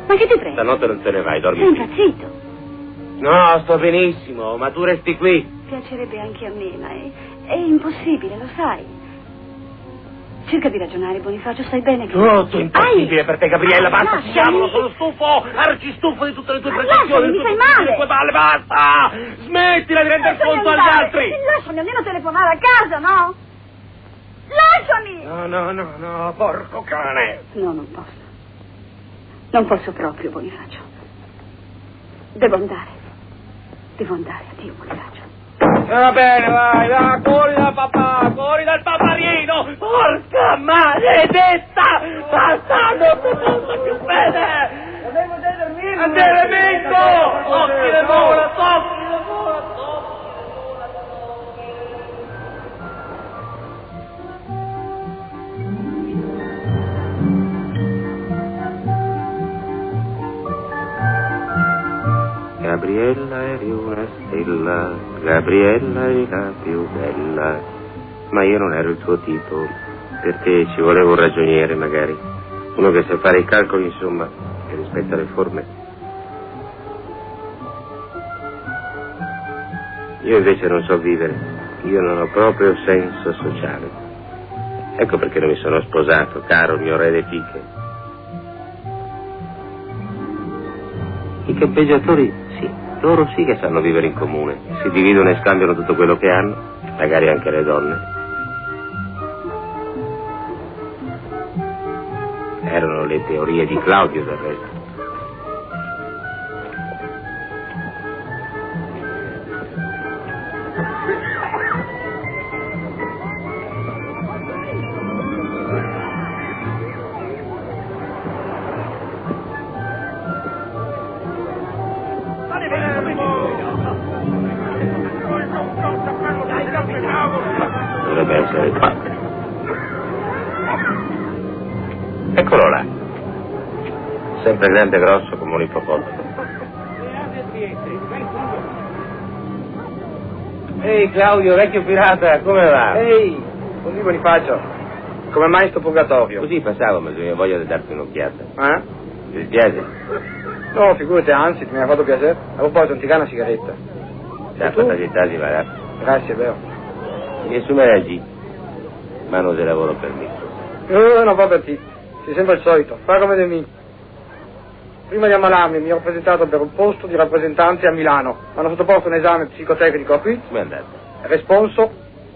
Ma che ti prende? Stanotte non te ne vai, dormi Sei qui. impazzito. No, sto benissimo, ma tu resti qui. Piacerebbe anche a me, ma è impossibile, lo sai. Cerca di ragionare, Bonifacio, sai bene che... Tutto impossibile per te, Gabriella, basta, lasciami. siamo, sono stufo, arcistufo di tutte le tue pretensioni. Lasciami, mi fai male. Le tue palle, basta! Smettila di rendere conto agli altri! Lasciami almeno telefonare a casa, no? Lasciami! No, porco cane! No, non posso. Non posso proprio, Bonifacio. Devo andare. Addio, Bonifacio. Va bene, vai, corri dal paparino! Porca maledetta! Basta, non ti posso più bene! Andremento! Occhi le vola, Gabriella eri una stella, Gabriella eri la più bella, ma io non ero il tuo tipo, perché ci voleva un ragioniere magari, uno che sa fare i calcoli insomma, che rispetta le forme. Io invece non so vivere, io non ho proprio senso sociale. Ecco perché non mi sono sposato, caro il mio re de fiche. I campeggiatori, sì, Loro sì che sanno vivere in comune, si dividono e scambiano tutto quello che hanno, magari anche le donne. Erano le teorie di Claudio, del resto. Dovrebbe essere qua. Eccolo là. Sempre grande e grosso come un ippopotamo. Ehi Claudio, vecchio pirata, come va? Ehi, così Bonifacio, come mai sto purgatorio? Così passavo, ma avevo voglia di darti un'occhiata. Eh? Ti dispiace? No, figurati, anzi, mi ha fatto piacere. A proposito, non ti dà una sigaretta? La fatalità si va. Grazie, vero. Mi assumerei G, ma non se lavoro per me. Non va per te, sei sempre il solito, fai come di me. Prima di ammalarmi mi ho presentato per un posto di rappresentante a Milano. Mi hanno sottoposto un esame psicotecnico qui. Come è andato? Responso,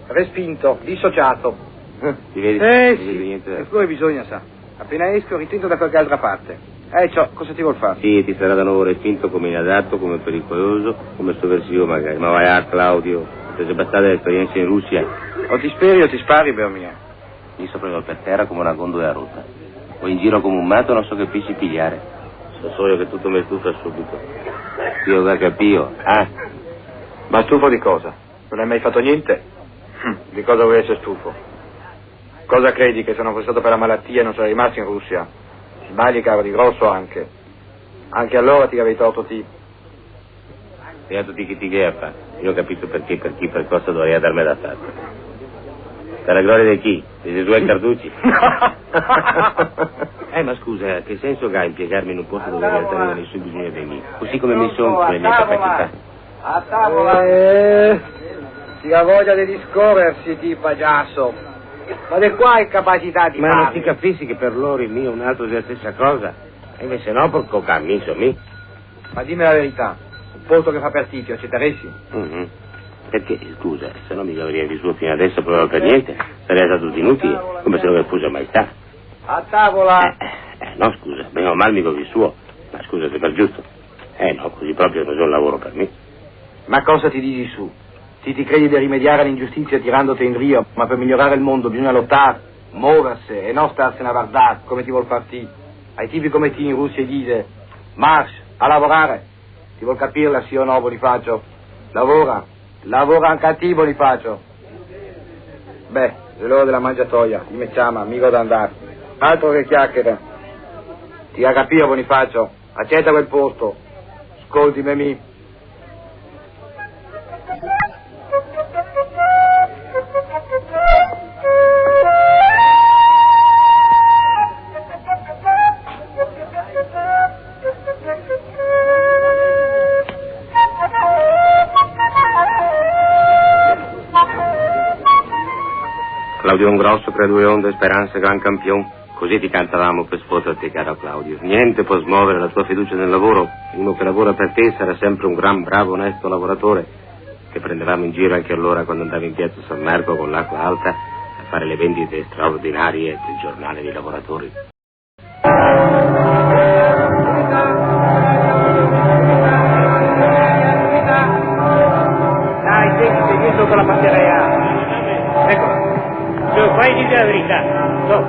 respinto, dissociato. Ti vedi? Sì, niente. e poi bisogna, sa. Appena esco ritinto da qualche altra parte. Ciò, cosa ti vuol fare? Sì, ti sarà da nuovo respinto come inadatto, come pericoloso, come sovversivo magari. Ma vai a Claudio, ti è bastata l'esperienza in Russia. O ti speri o ti spari, per mia. Io so proprio per terra come una gondola rotta. O in giro come un matto non so che pesci pigliare. So io che tutto mi stufa subito. Io da capio, Ma stufo di cosa? Non hai mai fatto niente? Di cosa vuoi essere stufo? Cosa credi, che sono passato per la malattia e non sono rimasto in Russia? Sbagli, caro, di grosso anche. Anche allora ti avevi torto ti. Beato ti che ti gheffa. Io ho capito perché, per chi, per cosa dovrei darmi da fatto. Per la gloria di chi? Di Gesù e Carducci? Ma scusa, che senso ha impiegarmi in un posto dove in realtà non ho nessun bisogno dei miei? Così come mi sono con le mie capacità. A tavola! Si ha voglia di discorrersi, ti pagiasso. Ma di qua hai capacità di Ma fare. non ti capisci che per loro il mio è un altro della stessa cosa? E invece no, porco cammiso, mi. Ma dimmi la verità, un posto che fa per te, ti accetteresti? Perché, scusa, se no mica veniva vissuto fino adesso proprio per niente, sarei stato tutto inutile, come se non mi fosse mai stato. A tavola! No, scusa, bene o male mica vissuto, ma scusa se per giusto. No, così proprio non c'è un lavoro per me. Ma cosa ti dici su? Ti credi di rimediare all'ingiustizia tirandoti in rio, ma per migliorare il mondo bisogna lottare, muoversi e non starsene a guardare come ti vuol far ti. Ai tipi come ti in Russia dice, march, a lavorare. Ti vuol capirla sì o no, Bonifacio? Lavora anche a te, Bonifacio. Beh, è l'ora della mangiatoia, mi chiama, amico da andare. Altro che chiacchiere. Ti ha capito, Bonifacio? Accetta quel posto. Ascoltimi, mi. Claudio un grosso, tra due onde, speranza, gran campione. Così ti cantavamo per sfotterti, caro Claudio. Niente può smuovere la tua fiducia nel lavoro. Uno che lavora per te sarà sempre un gran, bravo, onesto lavoratore. Che prendevamo in giro anche allora quando andavi in piazza San Marco con l'acqua alta a fare le vendite straordinarie del giornale dei lavoratori. Dai, segui sotto la passeria. Eccola. Fai di la verità.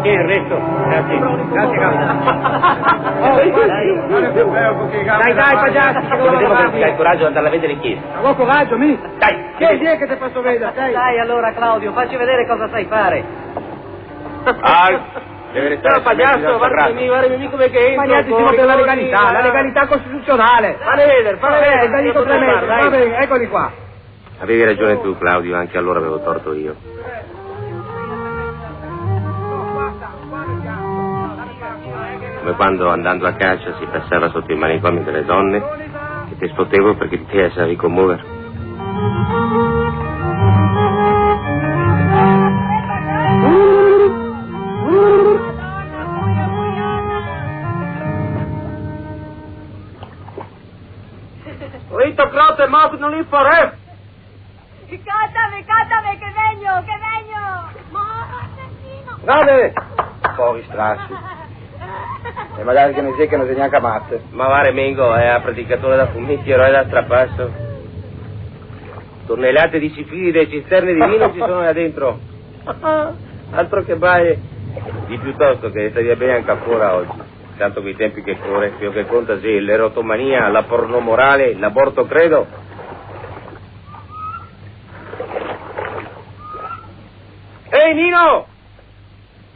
Tieni il resto. Grazie. Grazie, Dai, pagiazzi. Vedevo che hai il coraggio di andare a vedere in chiesa. Avevo coraggio, mi. Dai. Che è che ti faccio vedere, dai. Dai allora Claudio, facci vedere cosa sai fare. Deve restare pagliasso, guardami come che entro. Ma niente, siamo per la legalità costituzionale. Fare vedere, dai, dico 3 metri, va bene, eccoli qua. Avevi ragione tu, Claudio, anche allora avevo torto io. Come quando andando a caccia si passava sotto i manicomi delle donne e ti sfottevo perché ti lasciavi commuovere. Rito cántame, que vengo. Asesino. Grande! Fuori strassi. E magari che ne sia che non sei neanche amate. Ma va Remengo, è a predicatore da fumetti, eroe da strapasso. Tonnellate di sifili e cisterne di vino ci sono là dentro. Altro che baie. Di piuttosto che sta via bene anche ancora oggi. Tanto quei tempi che corre, più che conta sì, l'erotomania, la pornomorale, l'aborto credo. Ehi Nino!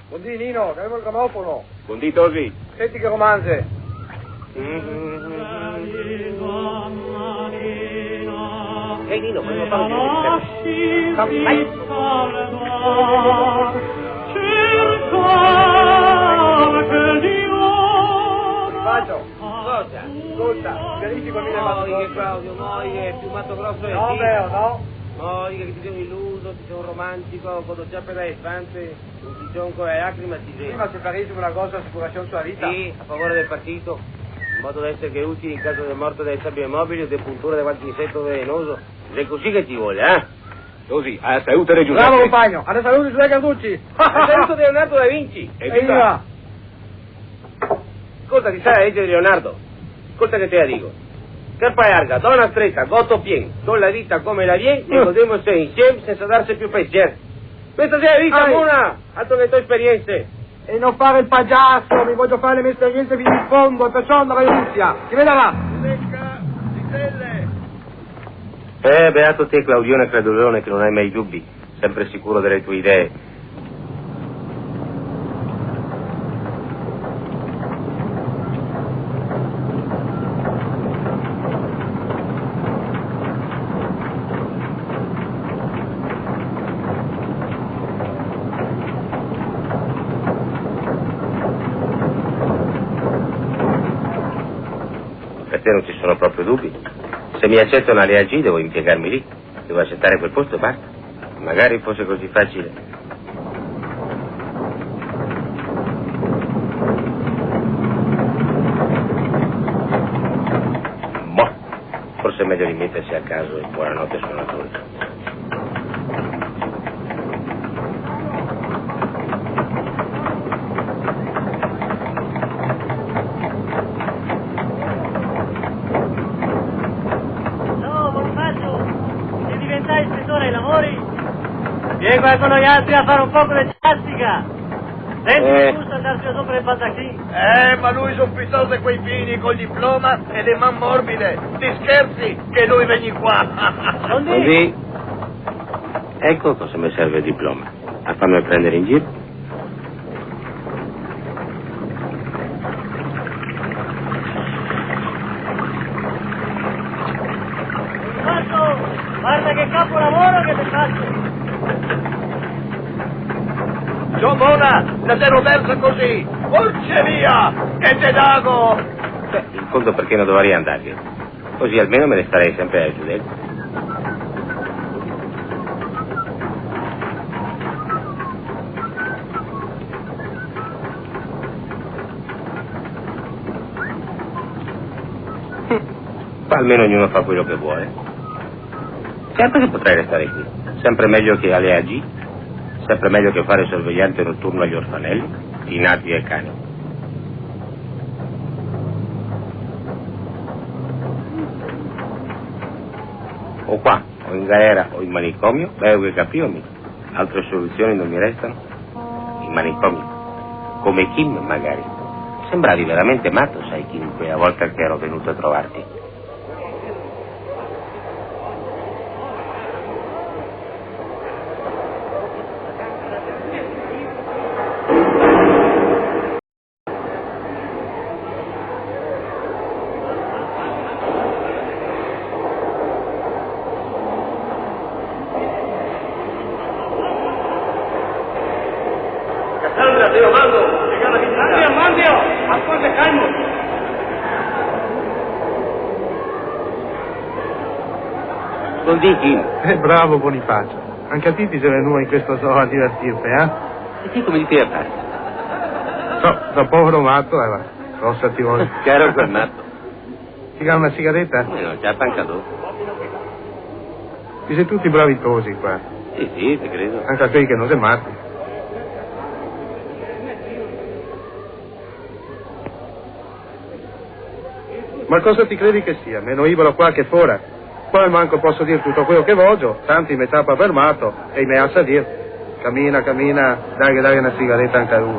Buondì Nino, che avevo il gramofono. Buondì Tosi. Senti che romanze. Ehi Nino, volevo fare un giro di Faccio. Cosa? Ascolta, verifico il Moglie Claudio, moglie, più matto grosso è no, sì. vero, no? Moglie che ti sei un illuso, ti sei un romantico, quando già per le infante, un pigion con le lacrime ti sei. Prima se faresti una grossa assicurazione sulla vita. Sì, a favore del partito, in modo da essere utili in caso di morte delle sabbie mobili o di puntura di qualche insetto velenoso. È così che ti vuole, eh? Così, a salute di Giuseppe. Bravo compagno, alla salute Giuseppe Carducci. A salute di Leonardo da Vinci. Evviva! Ascolta, ti sai la legge di Leonardo? Ascolta che te la dico. Carpa larga, donna stretta, gotto pien, con la vita come la viene e godemos insieme senza darsi più piacere. Questa sia la vita buona, altro che tue esperienze. E non fare il pagliasso, mi voglio fare le mie esperienze fino in fondo e perciò andavo in Russia. Ti veda là. Beato te Claudione Credulone che non hai mai dubbi, sempre sicuro delle tue idee. Per te non ci sono proprio dubbi. Se mi accettano alle AG devo impiegarmi lì, devo accettare quel posto e basta. Magari fosse così facile. Boh, forse è meglio rimettersi a caso e buonanotte suonatori. Vieni qua con noi altri a fare un poco di ginnastica. Senti il gusto andarsi sopra il baldacchino. Ma lui sospitoso quei fini col diploma e le man morbide. Ti scherzi che lui vieni qua. Così. Ecco cosa mi serve il diploma. A farmi prendere in giro. Guarda che capolavoro che ti faccio. Giomona, la te verso così. Forse via, che te dago. In fondo perché non dovrei andarci? Così almeno me ne starei sempre a Giuseppe. Ma almeno ognuno fa quello che vuole. Certo che potrei restare qui. Sempre meglio che alle AG. Sempre meglio che fare sorvegliante notturno agli orfanelli, i nati e cani. O qua, o in galera, o in manicomio, beh, che capiomi. Altre soluzioni non mi restano. In manicomio. Come Kim, magari. Sembravi veramente matto, sai, Kim, quella volta che ero venuto a trovarti. Bravo Bonifacio. Anche a te ti sei venuto in questo zoo a divertirti, eh? E ti come ti fare? So, da povero matto, va. Cosa ti vuole? Chiaro quel matto. Ti dà una sigaretta? No, già panca dopo. Vi siete tutti bravitosi qua. Sì, sì, ti credo. Anche a quelli che non si matti. Ma cosa ti credi che sia? Meno ibero qua che fuori. Poi manco posso dire tutto quello che voglio, tanti mi tappa fermato e mi alza a dire. Cammina, cammina, dai una sigaretta anche a lui,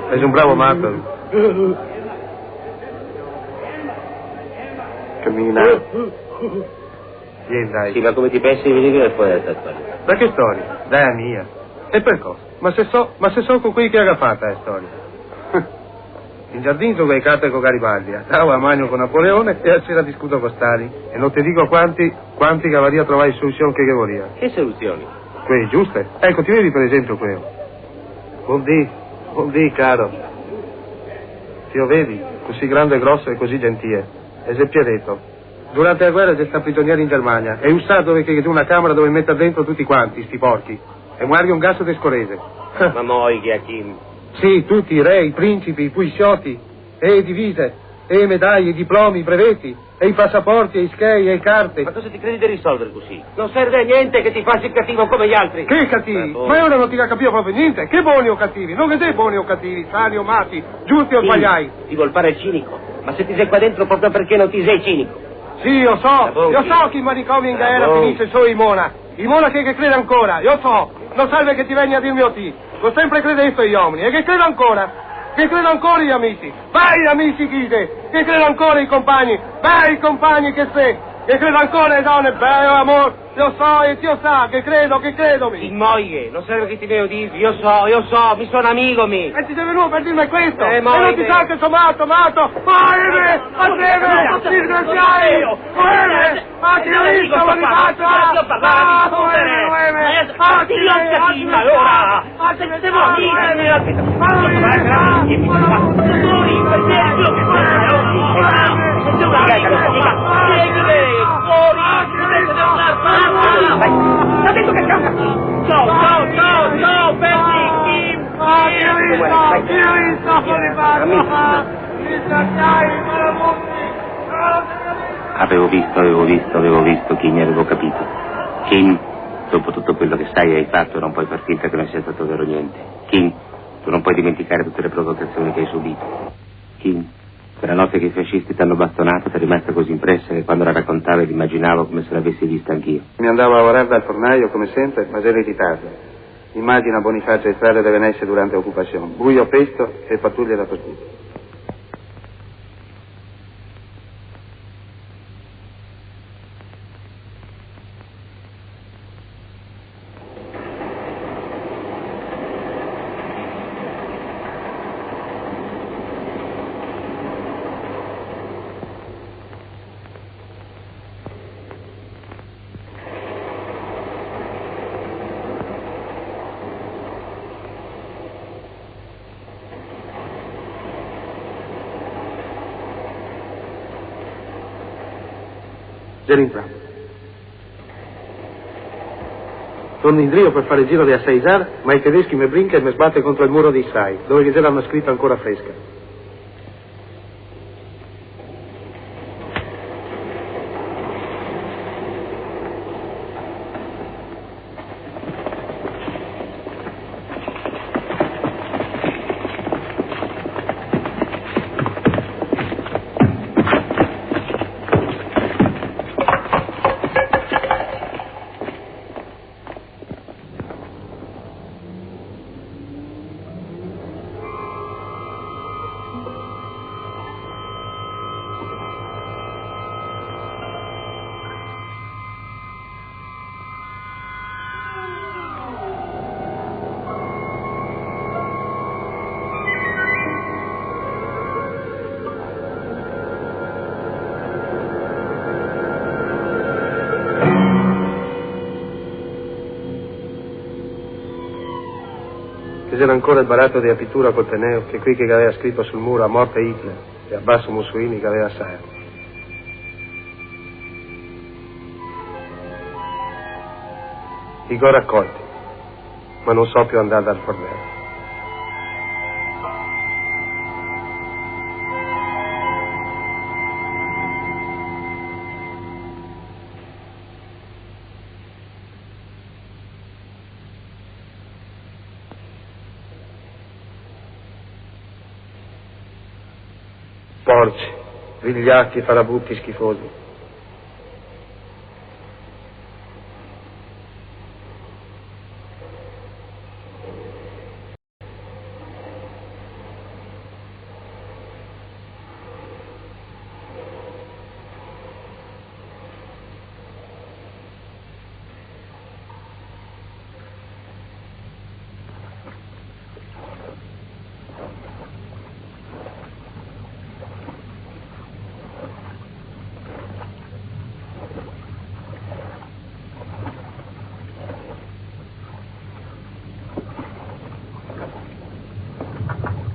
Sei un bravo matto. Cammina. Vieni, dai. Sì, ma come ti pensi di venire fuori da questa storia? Da che storia? Dai, a mia. E per cosa? Ma se so con quelli che ha fatta la storia. In giardino sono quei carte con Garibaldi, stavo a magno con Napoleone e a sera discuto con Stalin. E non ti dico quanti cavaria trovai soluzioni che volia. Che soluzioni? Quelle giuste? Ecco, ti vedi per esempio quello. Buon dì, caro. Ti lo vedi? Così grande e grosso e così gentile. Esempiaretto. Durante la guerra c'è sta prigioniero in Germania e usato che tu una camera dove mettere dentro tutti quanti, sti porchi. E muori un gas de scorese. Ma noi che a chi... Sì, tutti, i re, i principi, i puisciotti, e le divise, e le medaglie, i diplomi, i brevetti, e i passaporti, e i schei, e le carte. Ma cosa ti credi di risolvere così? Non serve a niente che ti faccia cattivo come gli altri. Che cattivi? Ma ora non ti capivo proprio niente. Che buoni o cattivi? Non vedete buoni o cattivi, sani o matti, giusti o sbagliai. Ti vuol fare il cinico. Ma se ti sei qua dentro proprio perché non ti sei cinico. Sì, io so che in manicomio in galera finisce solo i Mona. I Mona che crede ancora, io so. Non serve che ti venga a dirmi ti. L'ho sempre creduto gli uomini e che credo ancora. Che credo ancora gli amici. Vai amici Ghide. Che credo ancora i compagni. Vai compagni che sei. Che credo ancora le donne. Bello amore. Io so e Dio sa che credomi. In moglie, non serve che ti devo dire. Io so, mi sono amico mi. E ti sei venuto per dirmi questo. E moglie. non ti sa che sono matto. Vai, a deve. Disgraziato. Ma ti ho visto, ma ti faccio. T'ha detto che canta qui! Ciao, Percy! Kim! Avevo visto, Kim, avevo capito. Kim, dopo tutto quello che sai e hai fatto, non puoi far finta che non sia stato vero niente. Kim, tu non puoi dimenticare tutte le provocazioni che hai subito. Kim, quella notte che i fascisti ti hanno bastonato ti è rimasta così impressa che quando la raccontavi immaginavo come se l'avessi vista anch'io. Mi andavo a lavorare dal fornaio come sempre, ma c'era ritardo. Immagina Bonifacio e strade deve essere durante l'occupazione. Buio, pesto e pattuglie dappertutto. Già rientrato. Torno in Rio per fare il giro di Assaizar, ma i tedeschi mi brinca e mi sbatte contro il muro di Sai, dove che già l'hanno scritto ancora fresca. C'era ancora il baratto di apitura col Teneo, che qui che aveva scritto sul muro a morte Hitler e a basso Mussolini che aveva Sarri. Dico raccolti, ma non so più andare dal fornello. sporci, vigliacchi, farabutti schifosi.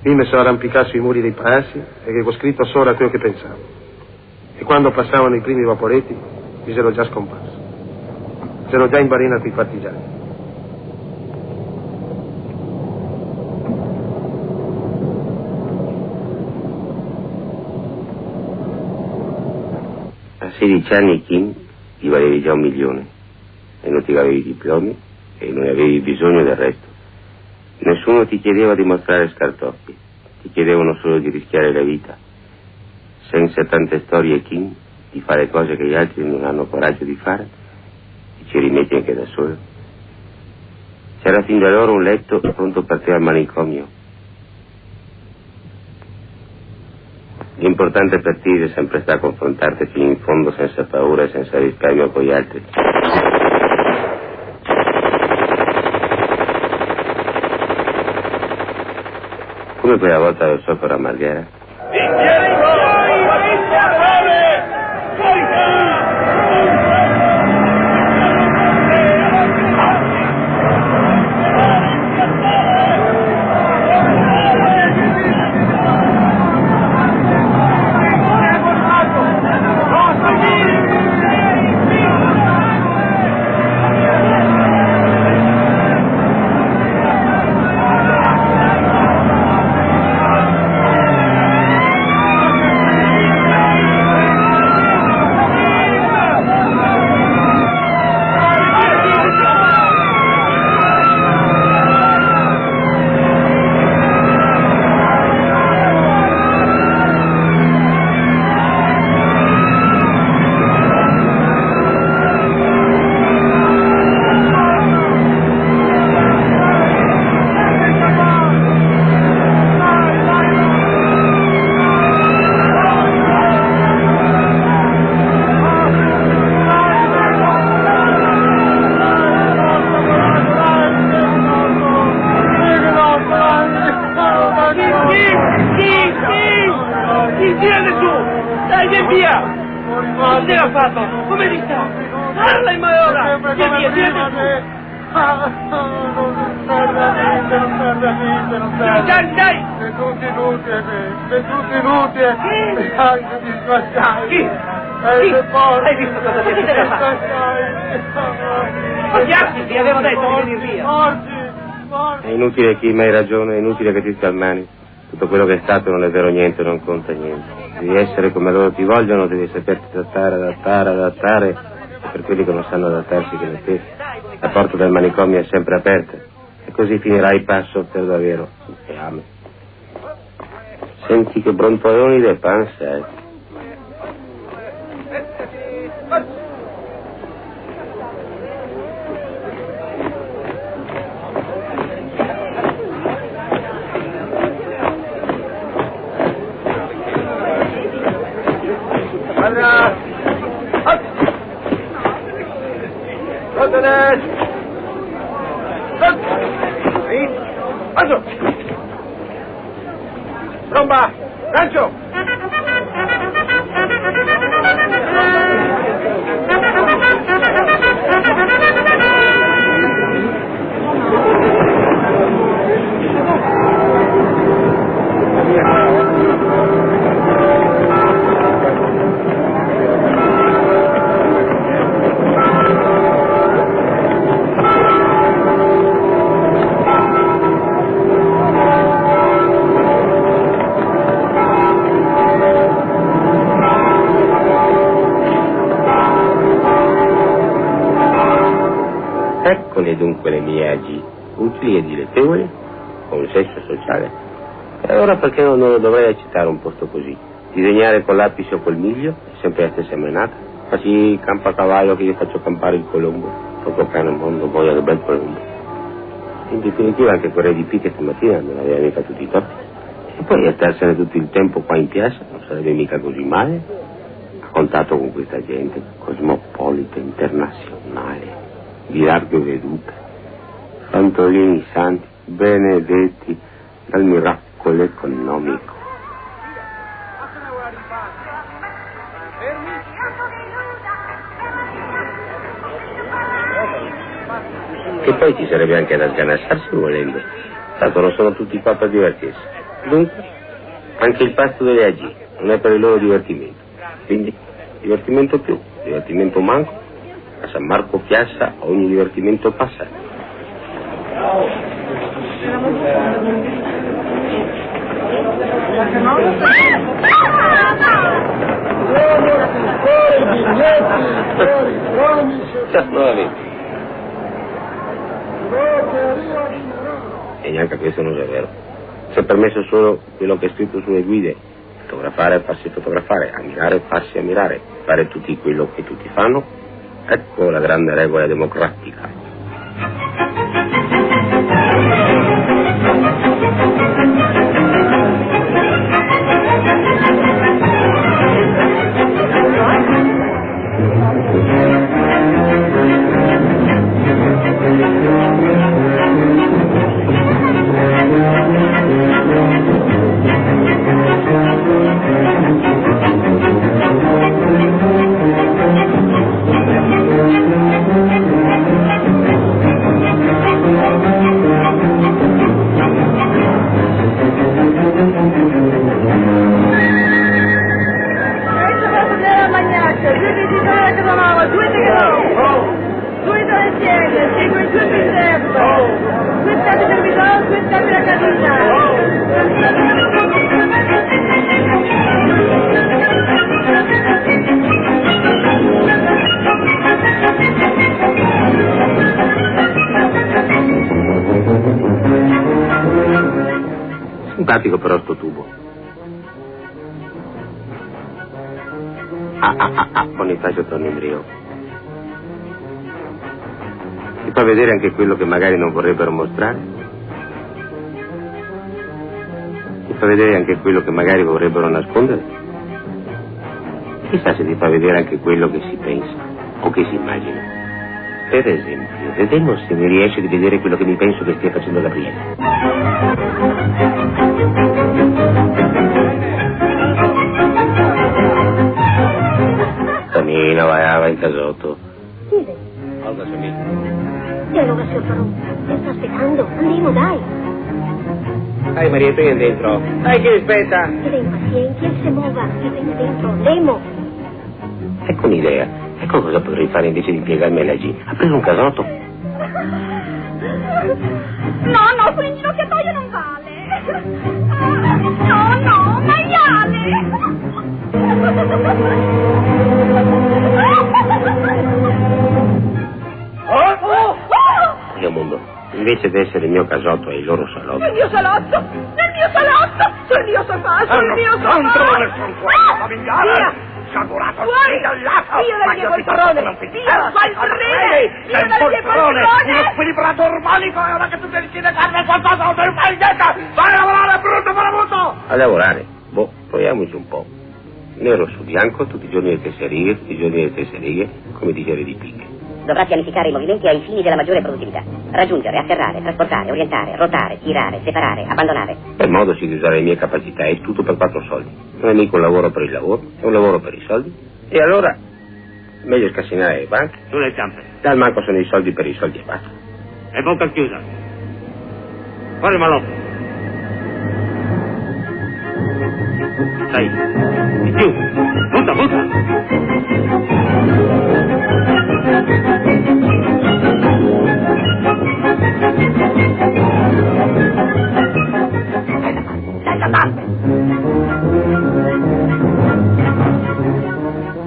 Mi messo a arrampicare sui muri dei palazzi e avevo scritto solo a quello che pensavo. E quando passavano i primi vaporetti, mi ero già scomparso. C'ero già in barena con i partigiani. A 16 anni, Kim, ti valevi già 1 milione. E non ti avevi i diplomi e non ne avevi bisogno del resto. Nessuno ti chiedeva di mostrare scartoffie, ti chiedevano solo di rischiare la vita. Senza tante storie, Kim, di fare cose che gli altri non hanno coraggio di fare, e ci rimetti anche da solo. C'era fin da allora un letto pronto per te al manicomio. L'importante per te è sempre sta a confrontarti fino in fondo senza paura e senza risparmio con gli altri. Come quella volta lo so con Marghera. Hai visto cosa ti è fatto? Ti avevo detto di venire via. È inutile, Kim, hai ragione, è inutile che ti scalmani. Tutto quello che è stato non è vero niente, non conta niente. Devi essere come loro ti vogliono, devi saperti adattare, e per quelli che non sanno adattarsi come te, la porta del manicomio è sempre aperta, e così finirai passo per davvero. E ame. Senti che brontoloni de panza, Tromba! Gancio! Eccole dunque le mie agi, utili e dilettevoli, con sesso sociale. E allora perché non lo dovrei accettare un posto così? Disegnare con lapis o col miglio è sempre la stessa menata. Facci campo a cavallo che io faccio campare il colombo. Poco cane al mondo, boia che bel colombo. In definitiva anche quel re di Picche stamattina non aveva mica tutti i torti. E poi a starsene tutto il tempo qua in piazza non sarebbe mica così male. A contatto con questa gente cosmopolita, internazionale, di larga veduta, fantolini santi, benedetti dal miracolo economico. E poi ci sarebbe anche da sganassarsi volendo. Tanto non sono tutti qua per divertirsi. Dunque, anche il pasto delle AG non è per il loro divertimento. Quindi, divertimento più, divertimento manco. A San Marco Piazza ogni divertimento passa. Nuovamente. E neanche questo non è vero. Si è permesso solo quello che è scritto sulle guide: fotografare, farsi fotografare, ammirare, farsi ammirare, fare tutti quello che tutti fanno. Ecco la grande regola democratica. Simpatico però sto tubo. Bonifacio torna in brio. Ti fa vedere anche quello che magari non vorrebbero mostrare? Ti fa vedere anche quello che magari vorrebbero nascondere? Chissà se ti fa vedere anche quello che si pensa o che si immagina. Per esempio, vediamo se mi riesce di vedere quello che mi penso che stia facendo Gabriele. Samina, vai in casotto. Sì, vedi. Olga, Samina. E allora, signor Farò, mi sta aspettando. Andiamo, dai. Dai, Maria, tu vieni dentro. Dai, che aspetta. Siete impazienti, si muova, che venga dentro. Andiamo. Ecco un'idea. Ecco cosa potrei fare invece di impiegarmi all'AG. Ha preso un casotto. No, quel ginocchiatoio non vale. No, maiale. Mio mondo, invece di essere il mio casotto è il loro salotto. Nel mio salotto, sul mio sofà, sul mio sofà. Nel santuario familiare. Sciagurato Fuori dal lato. Via dal mio poltrone. Via dal mio poltrone. Uno squilibrato ormonico e ora che tu devi chiedere carne qualcosa non te lo fai niente. Vai a lavorare, brutto paramuto. A lavorare? Boh, proviamoci un po'. Nero su bianco, tutti i giorni le stesse righe, come dicevi di Picche. Dovrà pianificare i movimenti ai fini della maggiore produttività. Raggiungere, atterrare, trasportare, orientare, rotare, tirare, separare, abbandonare. Per modo di usare le mie capacità è tutto per 4 soldi. Non è mica un lavoro per il lavoro, è un lavoro per i soldi. E allora, meglio scassinare le banche. Sulle zampe. Dal manco sono i soldi per i soldi e basta. E bocca chiusa. Fuori il malotto. Dai, di più. Butta.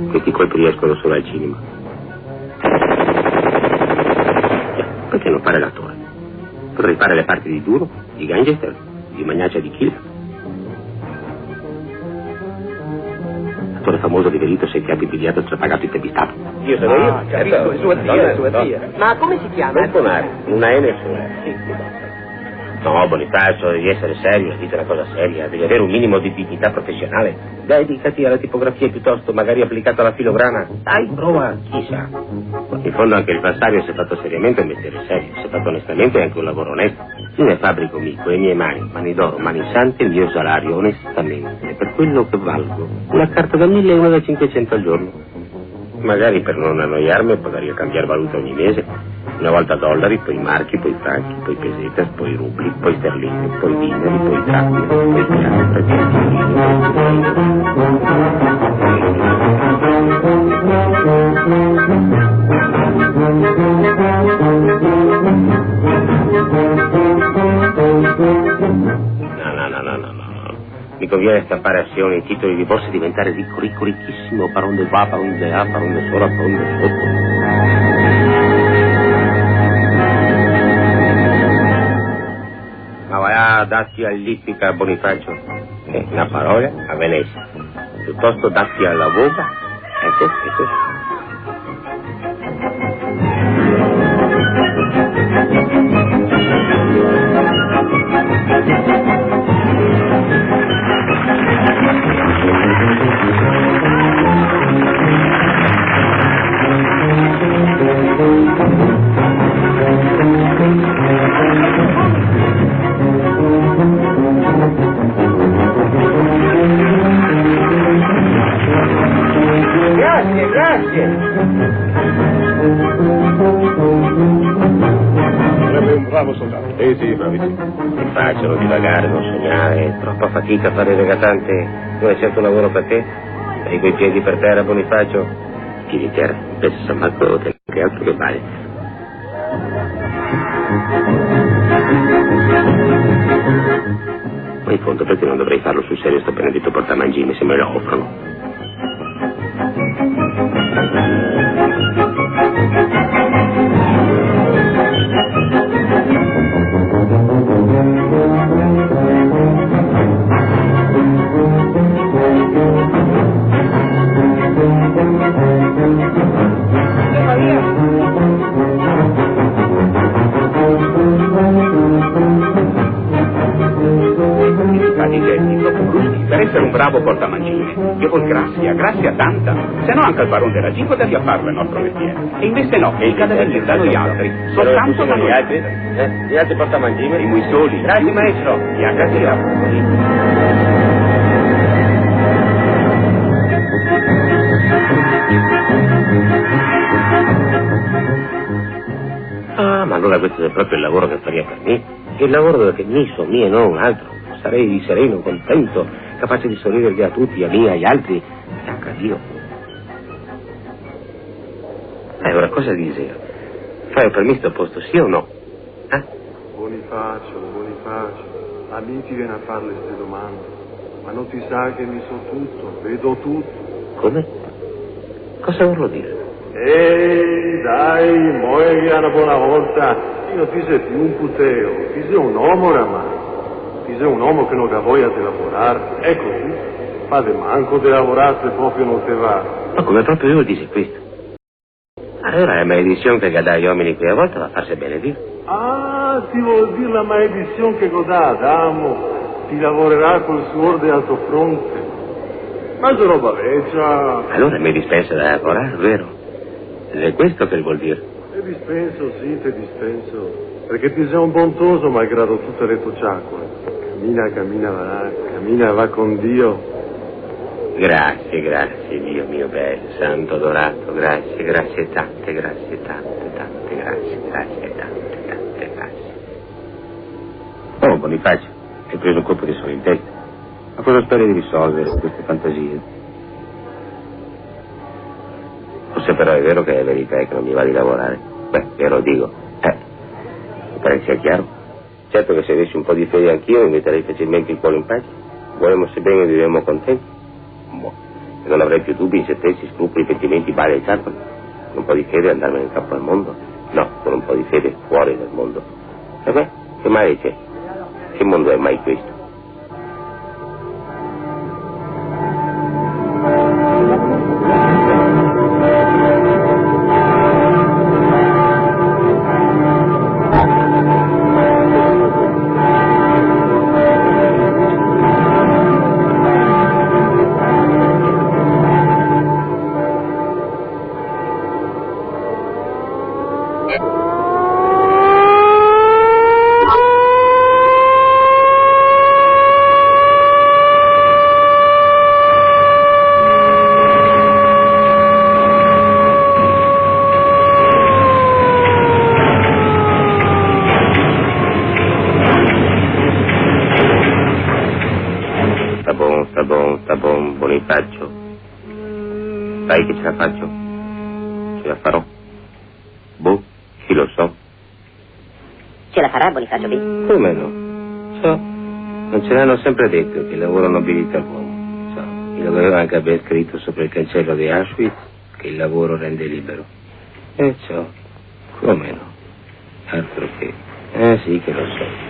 Questi colpi riescono solo al cinema. Perché non fare l'attore? Potrei fare le parti di Duro, di Gangster, di Magnaccia di Killer. famoso riverito sei capi pigliato strapagato intervistato. Io sono io, capisco, è sua tia. Ma come si chiama? Non suonare, una N sola. No, Bonifacio, devi essere serio, la vita è una cosa seria, devi avere un minimo di dignità professionale. Dedicati alla tipografia piuttosto, magari applicata alla filograna. Dai, prova, chissà. In fondo anche il falsario, se fatto seriamente, è un mestiere serio, se fatto onestamente è anche un lavoro onesto. Io ne fabbrico con le mie mani d'oro, mani sante, il mio salario onestamente, per quello che valgo. Una carta da 1.000 e una da 500 al giorno. Magari per non annoiarmi pagaria cambiare valuta ogni mese. Una volta dollari, poi marchi, poi franchi, poi pesetas, poi rubli, poi sterline, poi dinari, poi dracmi, poi No. Mi conviene stampare azioni, titoli di borsa e diventare ricco, ricchissimo, paronde va, paronde a, paronde sola, paronde sotto. Ma va datti all'ippica Bonifacio, una parola a Venezia, piuttosto datti alla boca, ecco. Grazie. Sarebbe un bravo soldato. Sì, bravissimo. È facile divagare, non sognare, troppa fatica fare il regatante, non è certo un lavoro per te. Hai quei piedi per terra, Bonifacio? Piedi terra, pensa San Marco, che altro che vale. Ma in fondo perché non dovrei farlo sul serio sto benedetto portamangini se me lo offrono? Per essere un bravo portamangine, io vuol grazia tanta, se no anche il baron della Gigo deve farlo il nostro mestiere. E invece no, che cada venire da noi altri, soltanto da noi altri. Gli altri portamangine? Siamo i soli. Grazie maestro. Ah, ma allora questo è proprio il lavoro che faria per me. Il lavoro che mio e non un altro. Sarei sereno, contento, capace di sorridere a tutti, a me, agli altri, e anche a Dio. Ora cosa dice? Fai per me sto posto, sì o no? Bonifacio, a me ti viene a fare queste domande, ma non ti sa che mi so tutto, vedo tutto. Come? Cosa vorrò dire? Ehi, dai, muovi una buona volta, io non ti sei più un puteo, ti sei un uomo oramai. Ti sei un uomo che non ha voglia di lavorare, è così. Fate manco di lavorare se proprio non te va. Ma come proprio io dici questo? Allora la maledizione che dà agli uomini qui a volte va a farsi benedire. Ah, ti vuol dire la maledizione che godà Adamo, ti lavorerà col suor del tuo fronte. Ma è roba vecchia. Allora mi dispensa da lavorare, vero? È questo che vuol dire? Te dispenso, sì, te dispenso. Perché ti sei un bontoso malgrado tutte le tue ciacole. Cammina, va con Dio. Grazie, Dio mio bello, santo adorato, grazie tante, grazie. Oh, Bonifacio, hai preso un colpo di sole in testa. Ma cosa speri di risolvere queste fantasie? Forse però è vero che la verità è che non mi va di lavorare. Beh, te lo dico. Pare sia chiaro. Certo che se avessi un po' di fede anch'io mi metterei facilmente il cuore in pace. Volemos bene e vivremo contenti. E non avrei più dubbi, incertezze, scrupoli, pentimenti, bali e ciarpoli. Con un po' di fede andarmene in capo al mondo? No, con un po' di fede fuori dal mondo. E beh, che male c'è? Che mondo è mai questo? Bonifacio. Sai che ce la faccio? Ce la farò. Boh, chi lo so. Ce la farà Bonifacio B? Come no? So. Non ce l'hanno sempre detto che il lavoro nobilita l'uomo. So. Mi doveva anche aver scritto sopra il cancello di Auschwitz che il lavoro rende libero. E ciò. Come no? Altro che. Sì che lo so.